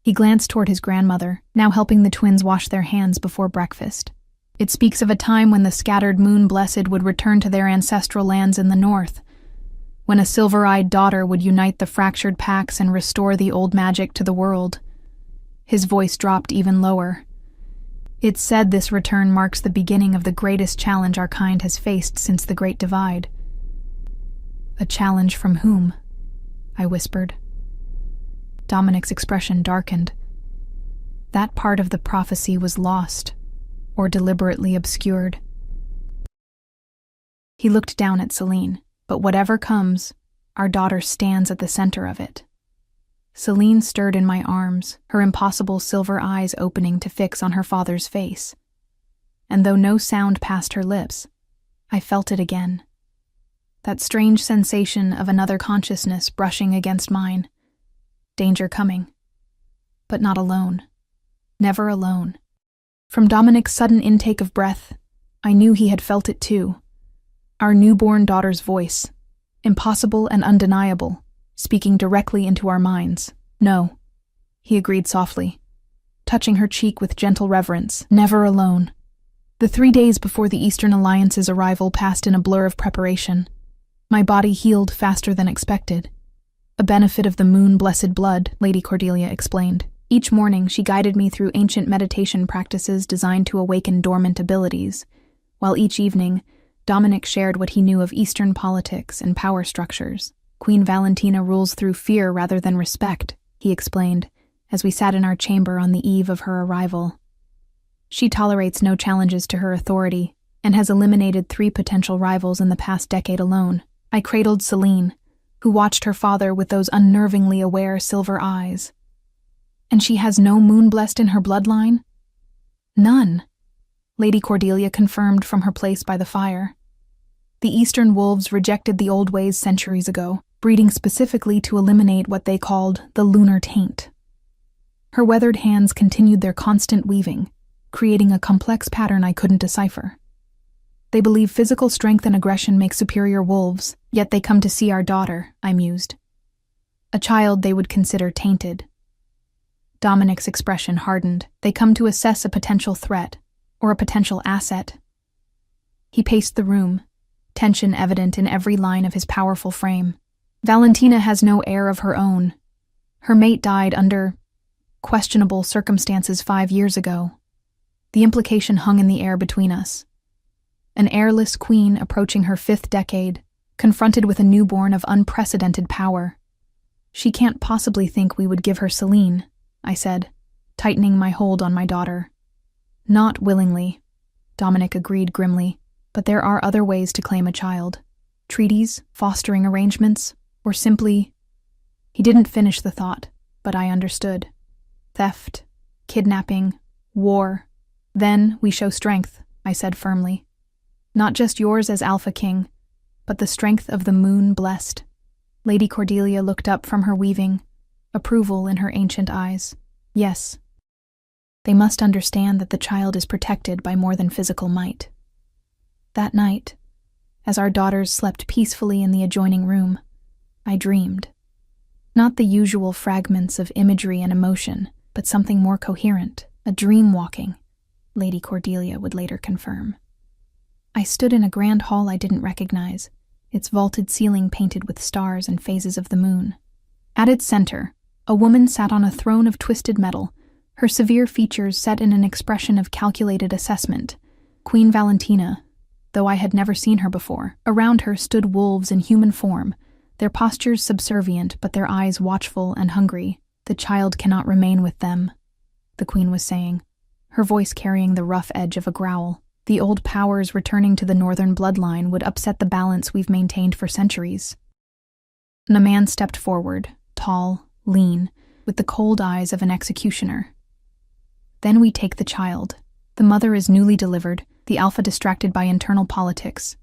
He glanced toward his grandmother, now helping the twins wash their hands before breakfast. "It speaks of a time when the scattered moon-blessed would return to their ancestral lands in the north, when a silver-eyed daughter would unite the fractured packs and restore the old magic to the world." His voice dropped even lower. "It's said this return marks the beginning of the greatest challenge our kind has faced since the Great Divide." "A challenge from whom?" I whispered. Dominic's expression darkened. That part of the prophecy was lost, or deliberately obscured. He looked down at Celine. "But whatever comes, our daughter stands at the center of it." Celine stirred in my arms, her impossible silver eyes opening to fix on her father's face. And though no sound passed her lips, I felt it again. That strange sensation of another consciousness brushing against mine. Danger coming. But not alone. Never alone. From Dominic's sudden intake of breath, I knew he had felt it too. Our newborn daughter's voice, impossible and undeniable, speaking directly into our minds. "No," he agreed softly, touching her cheek with gentle reverence. "Never alone." The 3 days before the Eastern Alliance's arrival passed in a blur of preparation. My body healed faster than expected. A benefit of the moon-blessed blood, Lady Cordelia explained. Each morning, she guided me through ancient meditation practices designed to awaken dormant abilities, while each evening, Dominic shared what he knew of Eastern politics and power structures. "Queen Valentina rules through fear rather than respect," he explained, as we sat in our chamber on the eve of her arrival. "She tolerates no challenges to her authority, and has eliminated 3 potential rivals in the past decade alone." I cradled Celine, who watched her father with those unnervingly aware silver eyes. "And she has no moon-blessed in her bloodline?" "None," Lady Cordelia confirmed from her place by the fire. "The Eastern wolves rejected the old ways centuries ago, breeding specifically to eliminate what they called the lunar taint." Her weathered hands continued their constant weaving, creating a complex pattern I couldn't decipher. "They believe physical strength and aggression make superior wolves, yet they come to see our daughter," I mused. "A child they would consider tainted." Dominic's expression hardened. "They come to assess a potential threat, or a potential asset." He paced the room, tension evident in every line of his powerful frame. "Valentina has no heir of her own. Her mate died under questionable circumstances 5 years ago. The implication hung in the air between us. An heirless queen approaching her 5th decade, confronted with a newborn of unprecedented power. She can't possibly think we would give her Celine," I said, tightening my hold on my daughter. "Not willingly," Dominic agreed grimly, "but there are other ways to claim a child. Treaties, fostering arrangements, or simply—" He didn't finish the thought, but I understood. "Theft, kidnapping, war. Then we show strength," I said firmly. "Not just yours as Alpha King, but the strength of the moon-blessed." Lady Cordelia looked up from her weaving, approval in her ancient eyes. "Yes. They must understand that the child is protected by more than physical might." That night, as our daughters slept peacefully in the adjoining room, I dreamed. Not the usual fragments of imagery and emotion, but something more coherent, a dream walking, Lady Cordelia would later confirm. I stood in a grand hall I didn't recognize, its vaulted ceiling painted with stars and phases of the moon. At its center, a woman sat on a throne of twisted metal, her severe features set in an expression of calculated assessment. Queen Valentina, though I had never seen her before. Around her stood wolves in human form, their postures subservient but their eyes watchful and hungry. "The child cannot remain with them," the queen was saying. her voice carrying the rough edge of a growl. The old powers returning to the northern bloodline would upset the balance we've maintained for centuries. And a man stepped forward, tall, lean, with the cold eyes of an executioner. Then we take the child. The mother is newly delivered, the alpha distracted by internal politics.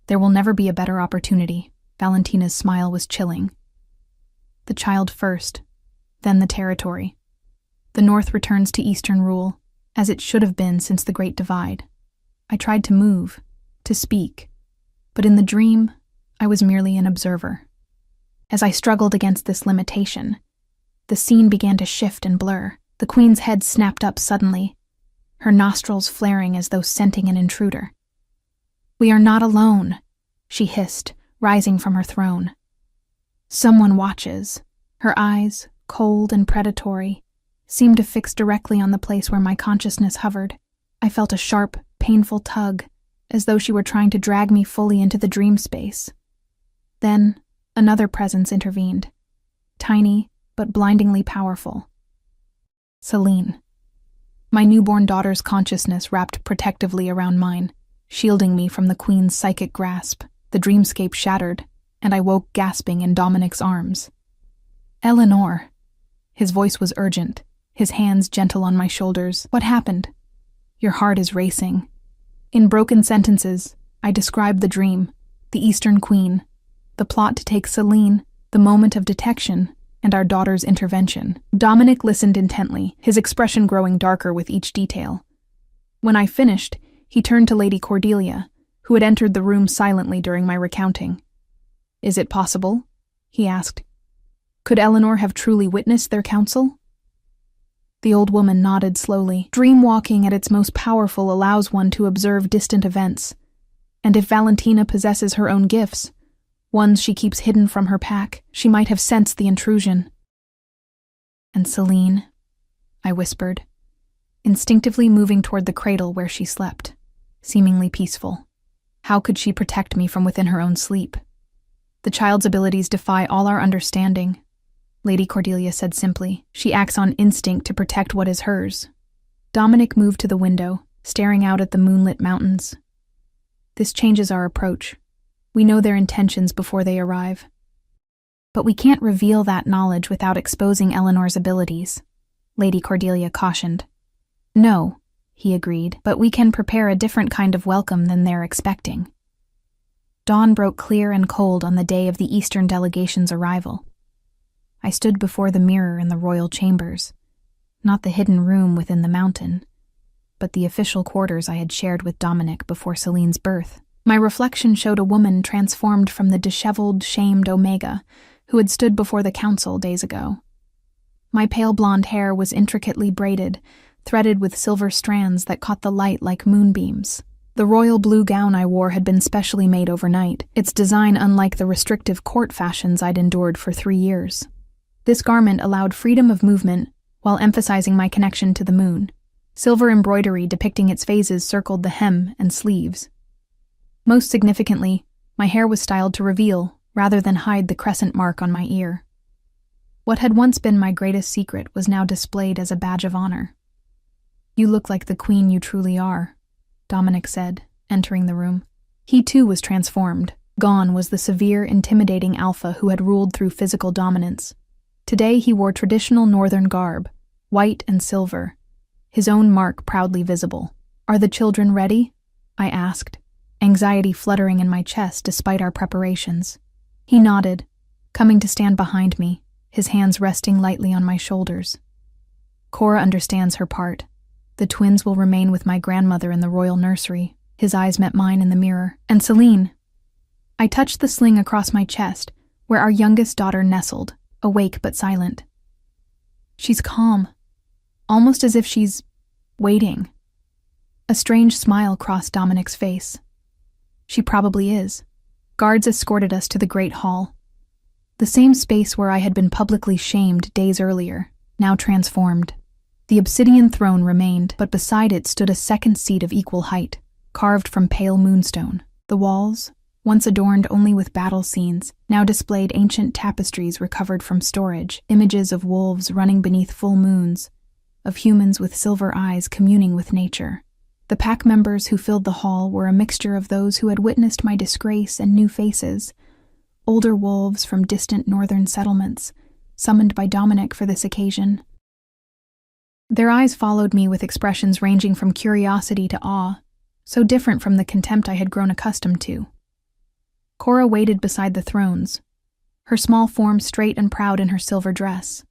There will never be a better opportunity. Valentina's smile was chilling. The child first, then the territory. The North returns to Eastern rule, as it should have been since the Great Divide. I tried to move, to speak, but in the dream, I was merely an observer. As I struggled against this limitation, the scene began to shift and blur. The queen's head snapped up suddenly, her nostrils flaring as though scenting an intruder. "We are not alone," she hissed, rising from her throne. "Someone watches." Her eyes, cold and predatory, seemed to fix directly on the place where my consciousness hovered. I felt a sharp, painful tug, as though she were trying to drag me fully into the dream space. Then, another presence intervened, tiny but blindingly powerful. Celine. My newborn daughter's consciousness wrapped protectively around mine, shielding me from the queen's psychic grasp. The dreamscape shattered, and I woke gasping in Dominic's arms. "Eleanor." His voice was urgent, his hands gentle on my shoulders. "What happened?" "Your heart is racing." In broken sentences, I described the dream, the Eastern Queen, the plot to take Celine, the moment of detection, and our daughter's intervention. Dominic listened intently, his expression growing darker with each detail. When I finished, he turned to Lady Cordelia, who had entered the room silently during my recounting. "Is it possible?" he asked. "Could Eleanor have truly witnessed their counsel?" The old woman nodded slowly. "Dreamwalking at its most powerful allows one to observe distant events. And if Valentina possesses her own gifts, ones she keeps hidden from her pack, she might have sensed the intrusion." "And Celine?" I whispered, instinctively moving toward the cradle where she slept, seemingly peaceful. How could she protect me from within her own sleep? "The child's abilities defy all our understanding," Lady Cordelia said simply. "She acts on instinct to protect what is hers." Dominic moved to the window, staring out at the moonlit mountains. "This changes our approach. We know their intentions before they arrive. But we can't reveal that knowledge without exposing Eleanor's abilities," Lady Cordelia cautioned. "No," he agreed, "but we can prepare a different kind of welcome than they're expecting." Dawn broke clear and cold on the day of the Eastern delegation's arrival. I stood before the mirror in the royal chambers, not the hidden room within the mountain, but the official quarters I had shared with Dominic before Celine's birth. My reflection showed a woman transformed from the disheveled, shamed Omega who had stood before the council days ago. My pale blonde hair was intricately braided, threaded with silver strands that caught the light like moonbeams. The royal blue gown I wore had been specially made overnight, its design unlike the restrictive court fashions I'd endured for 3 years. This garment allowed freedom of movement while emphasizing my connection to the moon. Silver embroidery depicting its phases circled the hem and sleeves. Most significantly, my hair was styled to reveal, rather than hide, the crescent mark on my ear. What had once been my greatest secret was now displayed as a badge of honor. "You look like the queen you truly are," Dominic said, entering the room. He too was transformed. Gone was the severe, intimidating alpha who had ruled through physical dominance. Today he wore traditional northern garb, white and silver, his own mark proudly visible. "Are the children ready?" I asked, anxiety fluttering in my chest despite our preparations. He nodded, coming to stand behind me, his hands resting lightly on my shoulders. "Cora understands her part. The twins will remain with my grandmother in the royal nursery." His eyes met mine in the mirror. "And Celine?" I touched the sling across my chest, where our youngest daughter nestled, awake but silent. "She's calm, almost as if she's waiting." A strange smile crossed Dominic's face. "She probably is." Guards escorted us to the great hall. The same space where I had been publicly shamed days earlier, now transformed. The obsidian throne remained, but beside it stood a second seat of equal height, carved from pale moonstone. The walls, once adorned only with battle scenes, now displayed ancient tapestries recovered from storage, images of wolves running beneath full moons, of humans with silver eyes communing with nature. The pack members who filled the hall were a mixture of those who had witnessed my disgrace and new faces, older wolves from distant northern settlements, summoned by Dominic for this occasion. Their eyes followed me with expressions ranging from curiosity to awe, so different from the contempt I had grown accustomed to. Cora waited beside the thrones, her small form straight and proud in her silver dress.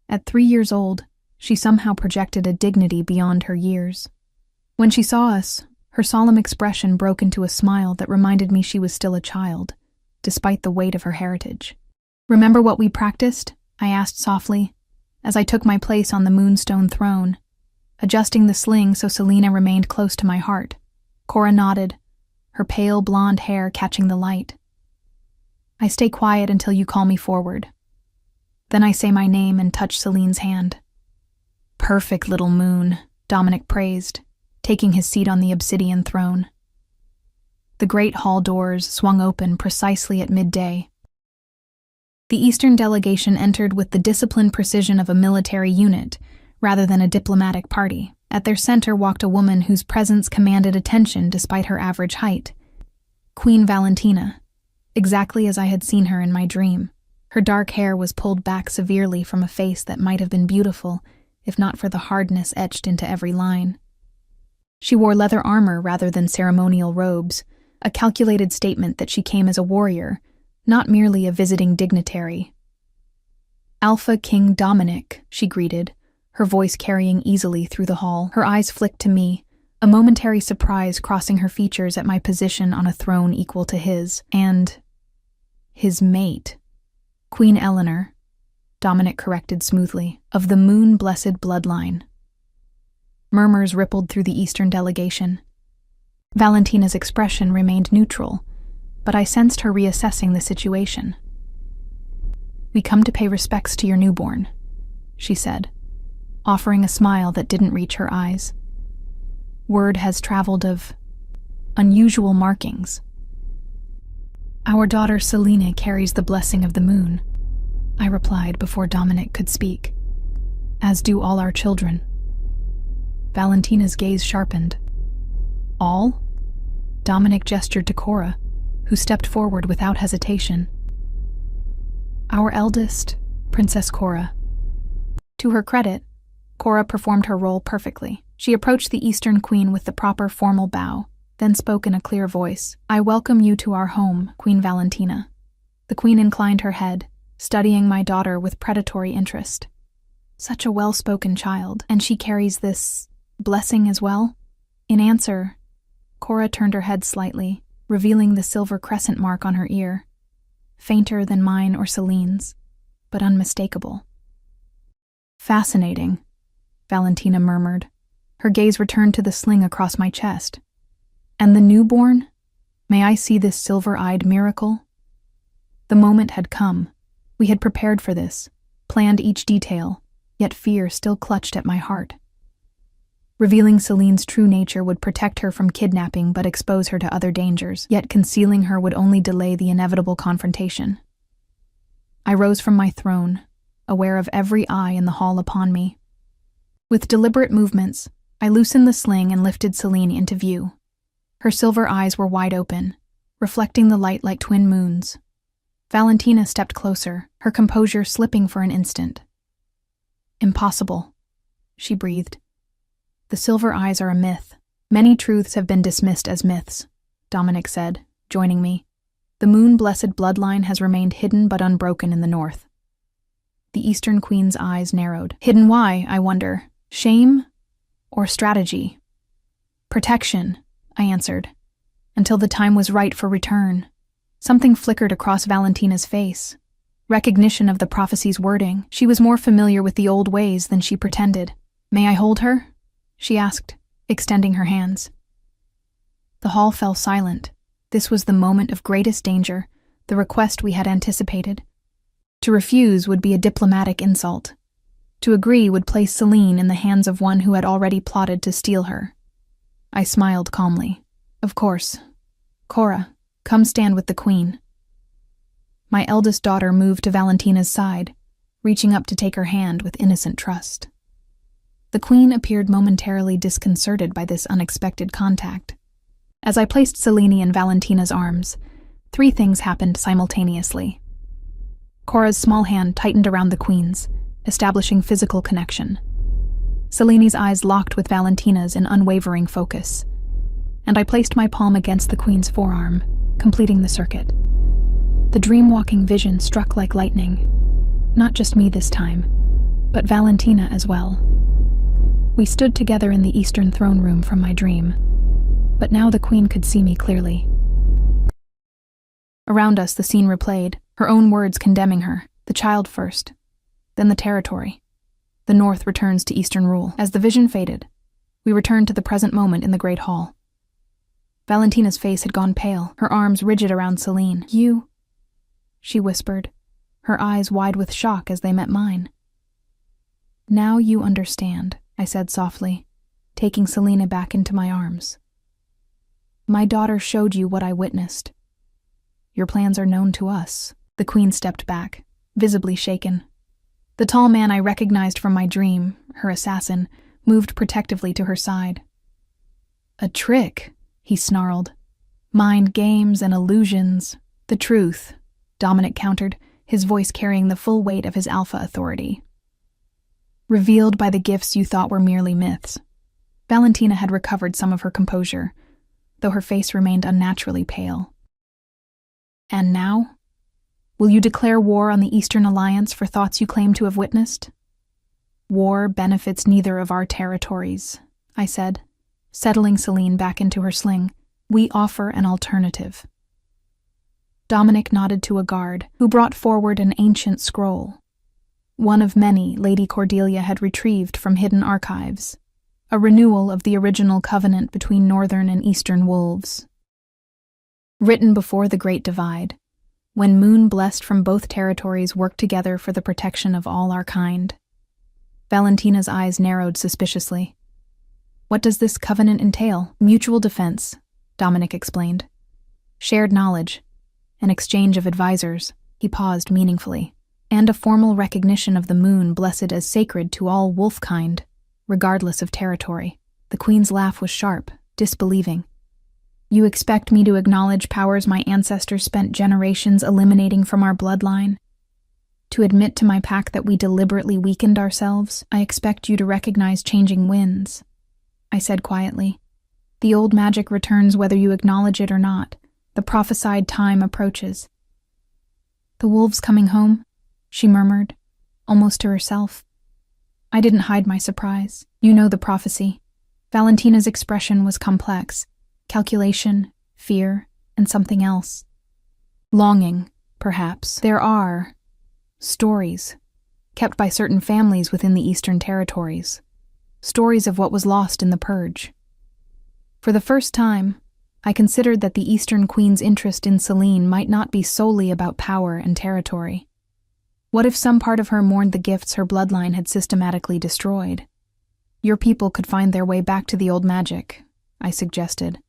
At 3 years old, she somehow projected a dignity beyond her years. When she saw us, her solemn expression broke into a smile that reminded me she was still a child, despite the weight of her heritage. "Remember what we practiced?" I asked softly, as I took my place on the moonstone throne, adjusting the sling so Selena remained close to my heart. Cora nodded, her pale blonde hair catching the light. "I stay quiet until you call me forward. Then I say my name and touch Celine's hand." "Perfect little moon," Dominic praised, taking his seat on the obsidian throne. The great hall doors swung open precisely at midday. The Eastern delegation entered with the disciplined precision of a military unit, rather than a diplomatic party. At their center walked a woman whose presence commanded attention despite her average height. Queen Valentina, exactly as I had seen her in my dream. Her dark hair was pulled back severely from a face that might have been beautiful, if not for the hardness etched into every line. She wore leather armor rather than ceremonial robes, a calculated statement that she came as a warrior, not merely a visiting dignitary. "Alpha King Dominic," she greeted, her voice carrying easily through the hall. Her eyes flicked to me, a momentary surprise crossing her features at my position on a throne equal to his. And his mate, Queen Eleanor, Dominic corrected smoothly, of the moon-blessed bloodline. Murmurs rippled through the Eastern delegation. Valentina's expression remained neutral, but I sensed her reassessing the situation. "We come to pay respects to your newborn," she said, offering a smile that didn't reach her eyes. "Word has traveled of unusual markings. Our daughter Selena carries the blessing of the moon," I replied before Dominic could speak, "as do all our children." Valentina's gaze sharpened. "All?" Dominic gestured to Cora, who stepped forward without hesitation. "Our eldest, Princess Cora." To her credit, Cora performed her role perfectly. She approached the Eastern Queen with the proper formal bow, then spoke in a clear voice. "I welcome you to our home, Queen Valentina." The Queen inclined her head, studying my daughter with predatory interest. "Such a well-spoken child, and she carries this blessing as well?" In answer, Cora turned her head slightly, revealing the silver crescent mark on her ear, fainter than mine or Celine's, but unmistakable. "Fascinating," Valentina murmured. Her gaze returned to the sling across my chest. "And the newborn? May I see this silver-eyed miracle?" The moment had come. We had prepared for this, planned each detail, yet fear still clutched at my heart. Revealing Celine's true nature would protect her from kidnapping but expose her to other dangers, yet concealing her would only delay the inevitable confrontation. I rose from my throne, aware of every eye in the hall upon me. With deliberate movements, I loosened the sling and lifted Celine into view. Her silver eyes were wide open, reflecting the light like twin moons. Valentina stepped closer, her composure slipping for an instant. "Impossible," she breathed. "The silver eyes are a myth. Many truths have been dismissed as myths," Dominic said, joining me. "The moon-blessed bloodline has remained hidden but unbroken in the north." The Eastern Queen's eyes narrowed. "Hidden why, I wonder? Shame or strategy?" "Protection," I answered, "until the time was right for return." Something flickered across Valentina's face. Recognition of the prophecy's wording. She was more familiar with the old ways than she pretended. "May I hold her?" she asked, extending her hands. The hall fell silent. This was the moment of greatest danger, the request we had anticipated. To refuse would be a diplomatic insult. To agree would place Celine in the hands of one who had already plotted to steal her. I smiled calmly. "Of course. Cora, come stand with the Queen." My eldest daughter moved to Valentina's side, reaching up to take her hand with innocent trust. The queen appeared momentarily disconcerted by this unexpected contact. As I placed Selene in Valentina's arms, 3 things happened simultaneously. Cora's small hand tightened around the queen's, establishing physical connection. Selene's eyes locked with Valentina's in unwavering focus, and I placed my palm against the queen's forearm, completing the circuit. The dream-walking vision struck like lightning. Not just me this time, but Valentina as well. We stood together in the Eastern throne room from my dream, but now the queen could see me clearly. Around us, the scene replayed, her own words condemning her, the child first, then the territory. The North returns to Eastern rule. As the vision faded, we returned to the present moment in the Great Hall. Valentina's face had gone pale, her arms rigid around Selene. "You," she whispered, her eyes wide with shock as they met mine. "Now you understand," I said softly, taking Selene back into my arms. "My daughter showed you what I witnessed. Your plans are known to us." The queen stepped back, visibly shaken. The tall man I recognized from my dream, her assassin, moved protectively to her side. "A trick," he snarled. "Mind games and illusions. The truth," Dominic countered, his voice carrying the full weight of his alpha authority. "Revealed by the gifts you thought were merely myths." Valentina had recovered some of her composure, though her face remained unnaturally pale. "And now? Will you declare war on the Eastern Alliance for thoughts you claim to have witnessed?" "War benefits neither of our territories," I said, settling Selene back into her sling. "We offer an alternative." Dominic nodded to a guard, who brought forward an ancient scroll. One of many Lady Cordelia had retrieved from hidden archives, a renewal of the original covenant between Northern and Eastern wolves. Written before the Great Divide, when moon blessed from both territories worked together for the protection of all our kind. Valentina's eyes narrowed suspiciously. "What does this covenant entail?" "Mutual defense," Dominic explained. "Shared knowledge, an exchange of advisors," he paused meaningfully, "and a formal recognition of the moon blessed as sacred to all wolfkind, regardless of territory." The queen's laugh was sharp, disbelieving. "You expect me to acknowledge powers my ancestors spent generations eliminating from our bloodline? To admit to my pack that we deliberately weakened ourselves? I expect you to recognize changing winds," I said quietly. "The old magic returns whether you acknowledge it or not. The prophesied time approaches." "The wolves coming home?" she murmured, almost to herself. I didn't hide my surprise. "You know the prophecy." Valentina's expression was complex. Calculation, fear, and something else. Longing, perhaps. There are stories kept by certain families within the Eastern territories. Stories of what was lost in the Purge. For the first time, I considered that the Eastern Queen's interest in Selene might not be solely about power and territory. What if some part of her mourned the gifts her bloodline had systematically destroyed? "Your people could find their way back to the old magic," I suggested.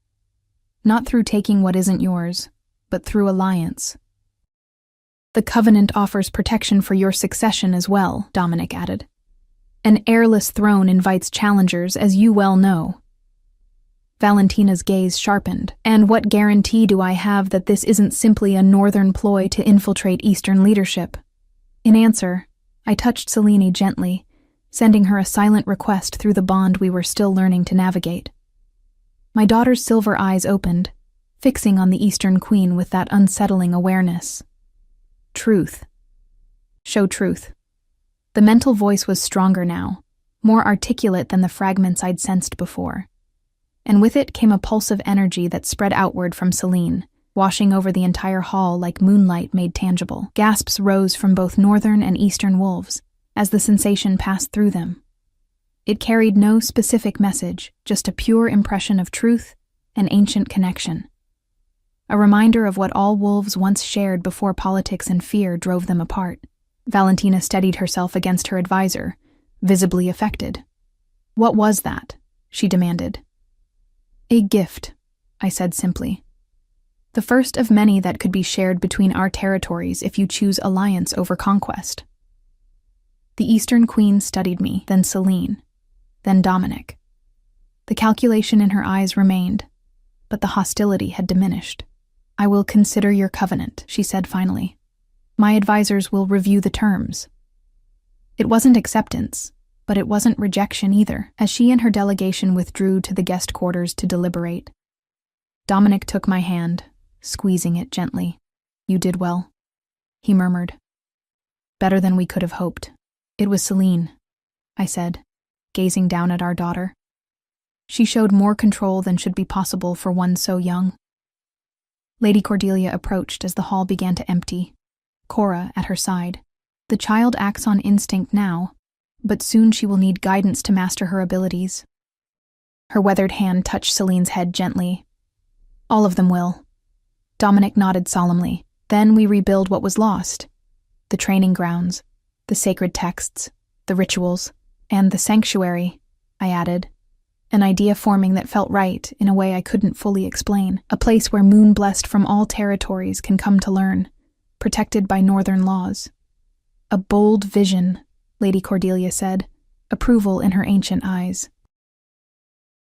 "Not through taking what isn't yours, but through alliance." "The covenant offers protection for your succession as well," Dominic added. "An heirless throne invites challengers, as you well know." Valentina's gaze sharpened. "And what guarantee do I have that this isn't simply a northern ploy to infiltrate Eastern leadership?" In answer, I touched Selene gently, sending her a silent request through the bond we were still learning to navigate. My daughter's silver eyes opened, fixing on the Eastern Queen with that unsettling awareness. "Truth. Show truth." The mental voice was stronger now, more articulate than the fragments I'd sensed before. And with it came a pulse of energy that spread outward from Selene, washing over the entire hall like moonlight made tangible. Gasps rose from both northern and eastern wolves as the sensation passed through them. It carried no specific message, just a pure impression of truth and ancient connection. A reminder of what all wolves once shared before politics and fear drove them apart. Valentina steadied herself against her advisor, visibly affected. "What was that?" she demanded. "A gift," I said simply. "The first of many that could be shared between our territories if you choose alliance over conquest." The Eastern Queen studied me, then Selene. then Dominic. The calculation in her eyes remained, but the hostility had diminished. "I will consider your covenant," she said finally. "My advisors will review the terms." It wasn't acceptance, but it wasn't rejection either, as she and her delegation withdrew to the guest quarters to deliberate. Dominic took my hand, squeezing it gently. "You did well," he murmured. "Better than we could have hoped." "It was Celine," I said, gazing down at our daughter. She showed more control than should be possible for one so young. Lady Cordelia approached as the hall began to empty, Cora at her side. "The child acts on instinct now, but soon she will need guidance to master her abilities." Her weathered hand touched Celine's head gently. "All of them will." Dominic nodded solemnly. "Then we rebuild what was lost. The training grounds, the sacred texts, the rituals, and the sanctuary," I added, an idea forming that felt right in a way I couldn't fully explain. "A place where moon-blessed from all territories can come to learn, protected by northern laws." "A bold vision," Lady Cordelia said, approval in her ancient eyes.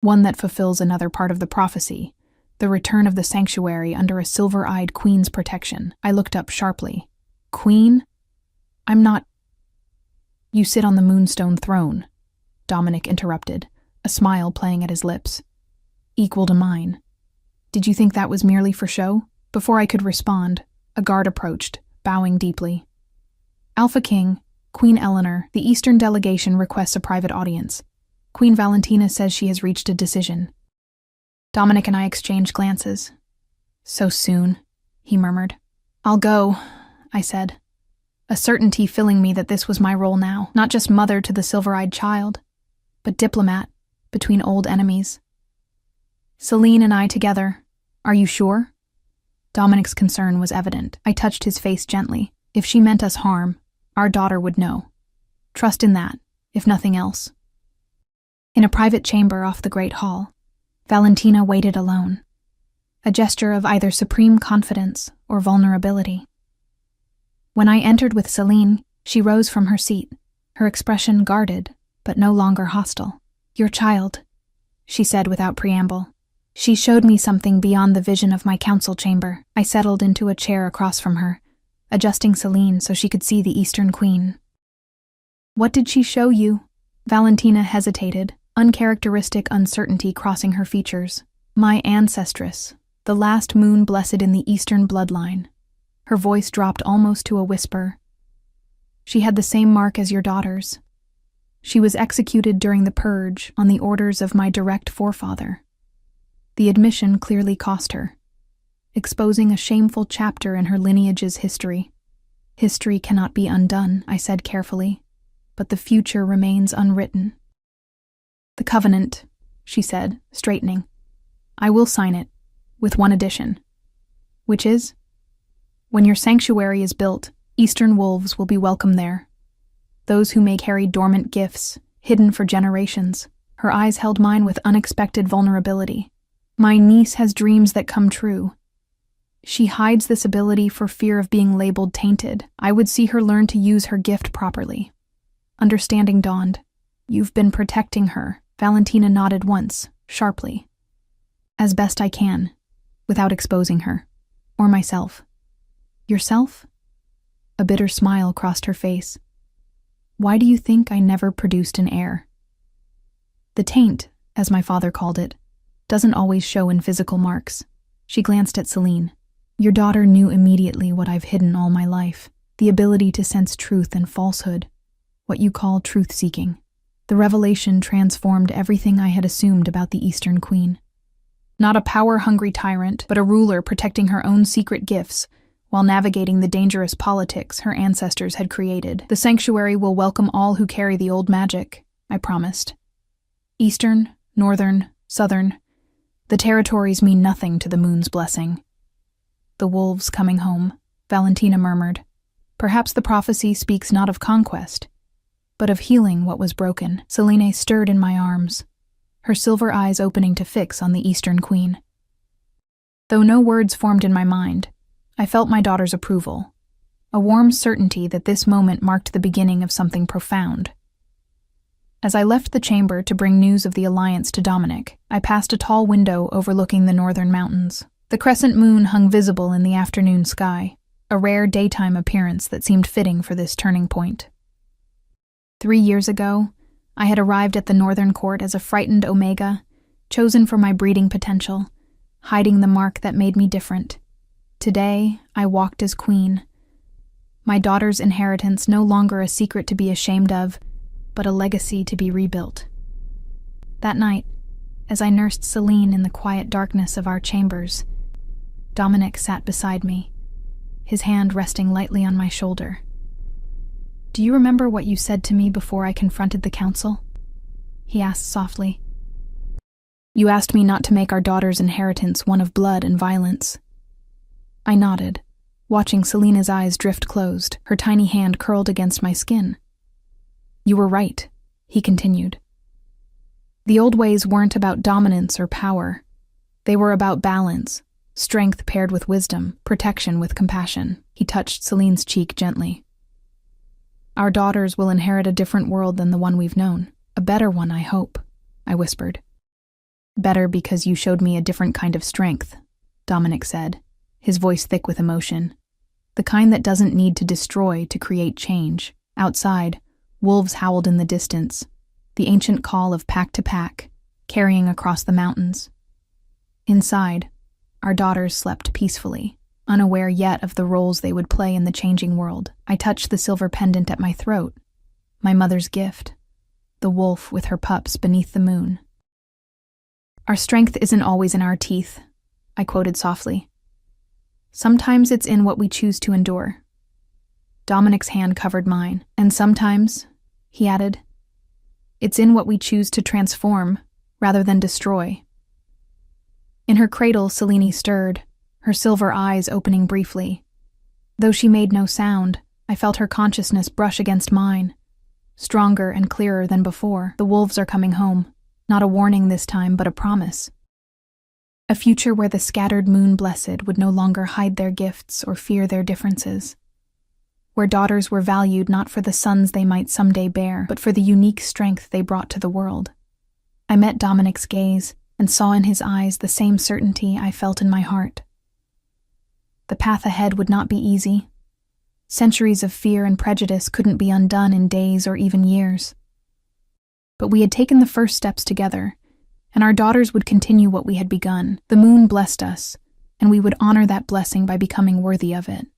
"One that fulfills another part of the prophecy, the return of the sanctuary under a silver-eyed queen's protection." I looked up sharply. "Queen? I'm not—" "You sit on the moonstone throne," Dominic interrupted, a smile playing at his lips. "Equal to mine. Did you think that was merely for show?" Before I could respond, a guard approached, bowing deeply. "Alpha King, Queen Eleanor, the Eastern delegation requests a private audience. Queen Valentina says she has reached a decision." Dominic and I exchanged glances. "So soon," he murmured. "I'll go," I said, a certainty filling me that this was my role now, not just mother to the silver-eyed child, but diplomat between old enemies. "Celine and I together. Are you sure?" Dominic's concern was evident. I touched his face gently. "If she meant us harm, our daughter would know. Trust in that, if nothing else." In a private chamber off the great hall, Valentina waited alone, a gesture of either supreme confidence or vulnerability. When I entered with Celine, she rose from her seat, her expression guarded, but no longer hostile. "Your child," she said without preamble. She showed me something beyond the vision of my council chamber. I settled into a chair across from her, adjusting Celine so she could see the Eastern Queen. "What did she show you?" Valentina hesitated, uncharacteristic uncertainty crossing her features. "My ancestress, the last moon blessed in the Eastern bloodline." Her voice dropped almost to a whisper. "She had the same mark as your daughters. She was executed during the purge on the orders of my direct forefather." The admission clearly cost her, exposing a shameful chapter in her lineage's history. "History cannot be undone," I said carefully, "but the future remains unwritten." "The covenant," she said, straightening. "I will sign it, with one addition." "Which is?" "When your sanctuary is built, Eastern wolves will be welcome there. Those who may carry dormant gifts, hidden for generations." Her eyes held mine with unexpected vulnerability. "My niece has dreams that come true. She hides this ability for fear of being labeled tainted. I would see her learn to use her gift properly." Understanding dawned. "You've been protecting her." Valentina nodded once, sharply. "As best I can, without exposing her. Or myself." "Yourself?" A bitter smile crossed her face. "Why do you think I never produced an heir?" "The taint, as my father called it, doesn't always show in physical marks." She glanced at Celine. "Your daughter knew immediately what I've hidden all my life, the ability to sense truth and falsehood, what you call truth-seeking. The revelation transformed everything I had assumed about the Eastern Queen. Not a power-hungry tyrant, but a ruler protecting her own secret gifts, while navigating the dangerous politics her ancestors had created. The sanctuary will welcome all who carry the old magic," I promised. "Eastern, Northern, Southern. The territories mean nothing to the moon's blessing." "The wolves coming home," Valentina murmured. "Perhaps the prophecy speaks not of conquest, but of healing what was broken." Selene stirred in my arms, her silver eyes opening to fix on the Eastern Queen. Though no words formed in my mind, I felt my daughter's approval, a warm certainty that this moment marked the beginning of something profound. As I left the chamber to bring news of the alliance to Dominic, I passed a tall window overlooking the northern mountains. The crescent moon hung visible in the afternoon sky, a rare daytime appearance that seemed fitting for this turning point. 3 years ago, I had arrived at the northern court as a frightened Omega, chosen for my breeding potential, hiding the mark that made me different. Today, I walked as queen. My daughter's inheritance no longer a secret to be ashamed of, but a legacy to be rebuilt. That night, as I nursed Celine in the quiet darkness of our chambers, Dominic sat beside me, his hand resting lightly on my shoulder. "Do you remember what you said to me before I confronted the council?" he asked softly. "You asked me not to make our daughter's inheritance one of blood and violence." I nodded, watching Selena's eyes drift closed, her tiny hand curled against my skin. "You were right," he continued. "The old ways weren't about dominance or power. They were about balance, strength paired with wisdom, protection with compassion." He touched Celine's cheek gently. "Our daughters will inherit a different world than the one we've known. A better one, I hope," I whispered. "Better because you showed me a different kind of strength," Dominic said, his voice thick with emotion. "The kind that doesn't need to destroy to create change." Outside, wolves howled in the distance, the ancient call of pack to pack, carrying across the mountains. Inside, our daughters slept peacefully, unaware yet of the roles they would play in the changing world. I touched the silver pendant at my throat, my mother's gift, the wolf with her pups beneath the moon. "Our strength isn't always in our teeth," I quoted softly. "Sometimes it's in what we choose to endure." Dominic's hand covered mine. "And sometimes," he added, "it's in what we choose to transform rather than destroy." In her cradle, Selene stirred, her silver eyes opening briefly. Though she made no sound, I felt her consciousness brush against mine, stronger and clearer than before. "The wolves are coming home. Not a warning this time, but a promise. A future where the scattered moon blessed would no longer hide their gifts or fear their differences. Where daughters were valued not for the sons they might someday bear, but for the unique strength they brought to the world." I met Dominic's gaze and saw in his eyes the same certainty I felt in my heart. The path ahead would not be easy. Centuries of fear and prejudice couldn't be undone in days or even years. But we had taken the first steps together, and our daughters would continue what we had begun. The moon blessed us, and we would honor that blessing by becoming worthy of it.